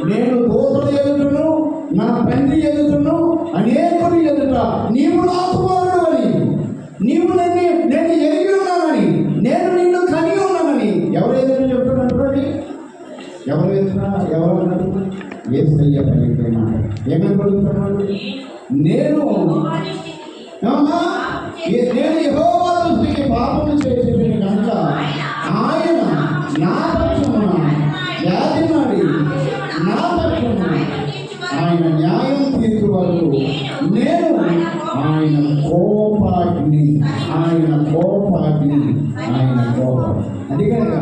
నేను దోషులు ఎదుటను నా తండ్రి ఎదుటను అనేకులు ఎదుట నీవు నా కుమారుడు అని, నీవు నేను ఎరిగి ఉన్నానని, నేను నిన్ను కలిగి ఉన్నానని ఎవరు ఎదురు చెప్తున్నటువంటి? ఎవరు ఎదురా? ఎవరు అన్నారు? యేసయ్య పలికిన మాట ఏమని పలుకుతున్నాడు? నేను యెహోవా దృష్టికి పాపం చేసిన కనుక ఆయన నా పక్షమున వ్యాధిమాడి నా పక్షమున ఆయన న్యాయం తీర్చు వరకు నేను ఆయన కోపాగ్ని, ఆయన కోపాగ్ని, ఆయన కోపం. అది కనుక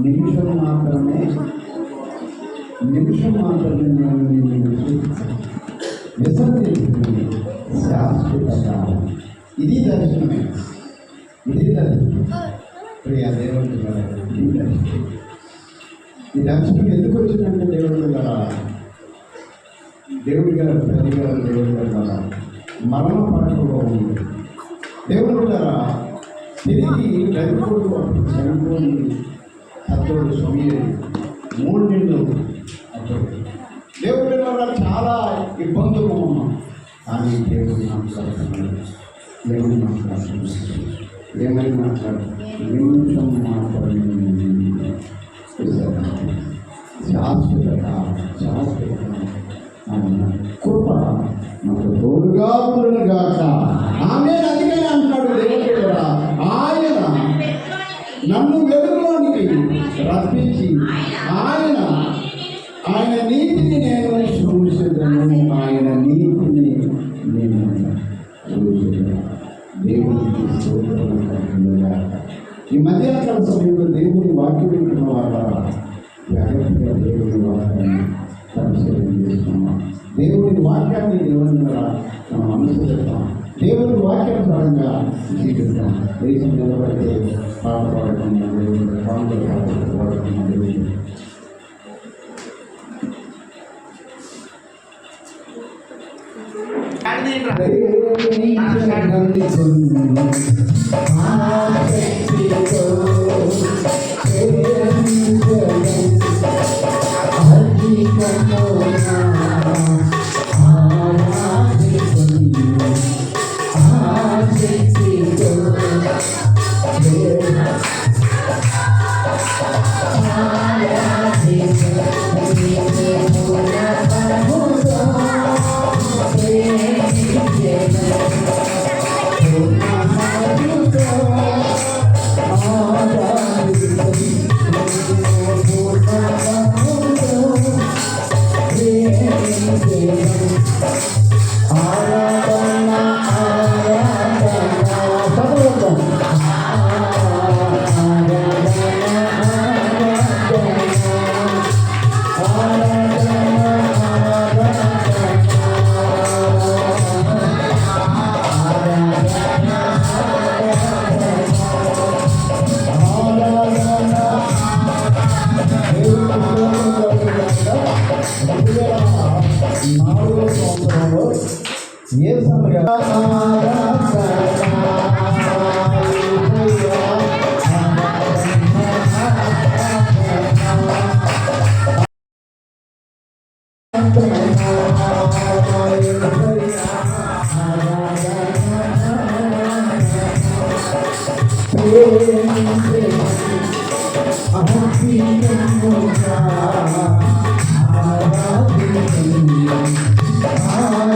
నిమిషం మాత్రమే నేను విసర్జించుకుని శాశ్వత కాలం. ఇది దర్శనమే, ఇది దర్శనం. ప్రియ దేవుడి ద్వారా ఇది దర్శనం. ఈ దర్శనం ఎందుకు వచ్చిందంటే దేవుడి ద్వారా, దేవుడి గారు ప్రతి గారు దేవుడి ద్వారా మరణ పడకలో ఉంది. దేవుడి ద్వారా తిరిగి రవికోడు చనిపోయి అతడు సమయం 3 నెలలు అతడు దేవుడి ద్వారా చాలా ఇబ్బందులు ఉన్నాం. కానీ దేవుడు మాట్లాడుతున్నాడు, దేవుడు మాట్లాడుతున్నాడు. ఏమని మాట్లాడుతున్నాడు? నిమిషం మాట్లాడుతున్నాడు. శాశ్వత కృప నాకు తోడుగా ఉండుగాక. ఆమె అందుకని అంటున్నాడు దేవుడు కూడా, ఆయన నన్ను వెలుగులోనికి రప్పించి ఆయన నీతిని నేను చూసేదను, ఆయన నీతిని నేను చూసేదను. దేవుడికి ఈ మధ్యాహ్నకాల సమయంలో దేవుని వాక్యం వింటున్న వాళ్ళ జాగ్రత్తగా దేవుని వాక్యాన్ని పరిశీలన చేస్తున్నాం. దేవుని వాక్యాన్ని దేవుని ద్వారా మనం అనుసరిస్తాం. దేవుని వాక్యానుసారంగా జీవిస్తాం. దేశం నిలబడితే పాట పాడుకున్నాం, దేవుని పాటలు పాడుకున్నాం. దేవుని ఆ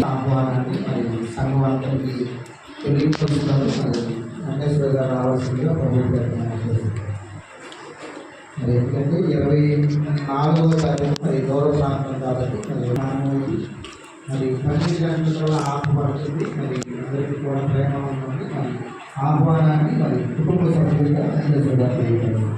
ఆహ్వానాన్ని మరి సంఘవానికి తెలియపరుస్తున్నారు. మరి వెంకటేశ్వర గారు రావాల్సిందిగా ప్రభుత్వ మరి ఎందుకంటే 24వ తారీఖు మరి గౌరవ ప్రాంతం కాబట్టి మరి 12 గంటల ఆహ్వానించింది. మరి అందరికీ కూడా ప్రేమ ఉంటుంది. మరి ఆహ్వానాన్ని మరి కుటుంబ సభ్యులుగా వెంకటేశ్వర గారు తెలియపరుస్తారు.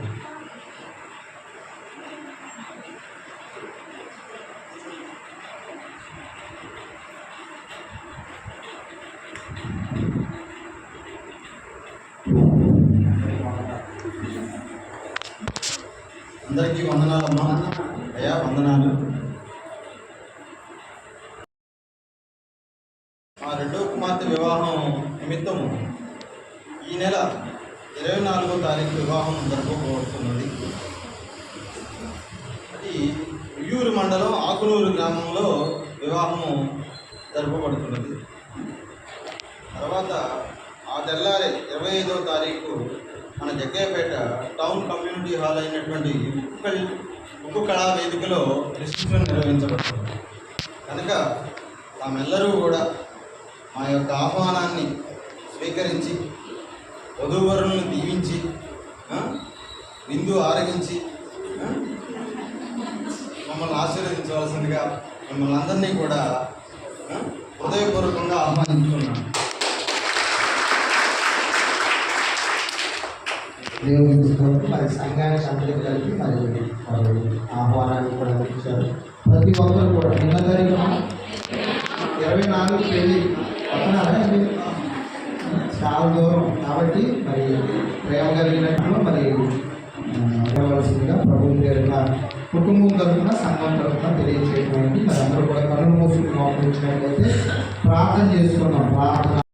అందరికీ వందనాలమ్మా. అయ్యా వందనాలు. మా రెండో కుమార్తె వివాహం నిమిత్తము ఈ నెల 24వ తారీఖు వివాహం జరపబడుతున్నది. అది ఉయ్యూరు మండలం ఆకునూరు గ్రామంలో వివాహము జరపబడుతున్నది. తర్వాత ఆ తెల్లారి 25వ తారీఖు మన జగ్గయ్యపేట టౌన్ కమ్యూనిటీ హాల్ అయినటువంటి ఉక్కు కళా వేదికలో రిసెప్షన్ నిర్వహించబడుతుంది. కనుక తామెల్లరూ కూడా మా యొక్క ఆహ్వానాన్ని స్వీకరించి వధూవరులను దీవించి విందు ఆరగించి మమ్మల్ని ఆశీర్వదించవలసిందిగా మిమ్మల్ని అందరినీ కూడా హృదయపూర్వకంగా ఆహ్వానించుకున్నాను. దేవుని మరి సంఘానికి అందరికీ కలిపి మరి ఆహ్వానాన్ని కూడా ఇచ్చారు. ప్రతి ఒక్కరు కూడా నిన్న తారీఖు 24 పెళ్ళి పక్కన చాలా దూరం కాబట్టి మరి ప్రేమ కలిగినట్లు మరి ఇవ్వవలసిందిగా ప్రభుత్వ పేరుగా కుటుంబం తరఫున సంఘం తరఫున తెలియజేయడానికి మరి అందరూ కూడా కళ్ళు మూసుకుని మోకరించినట్లయితే ప్రార్థన చేసుకున్నాం. ప్రార్థన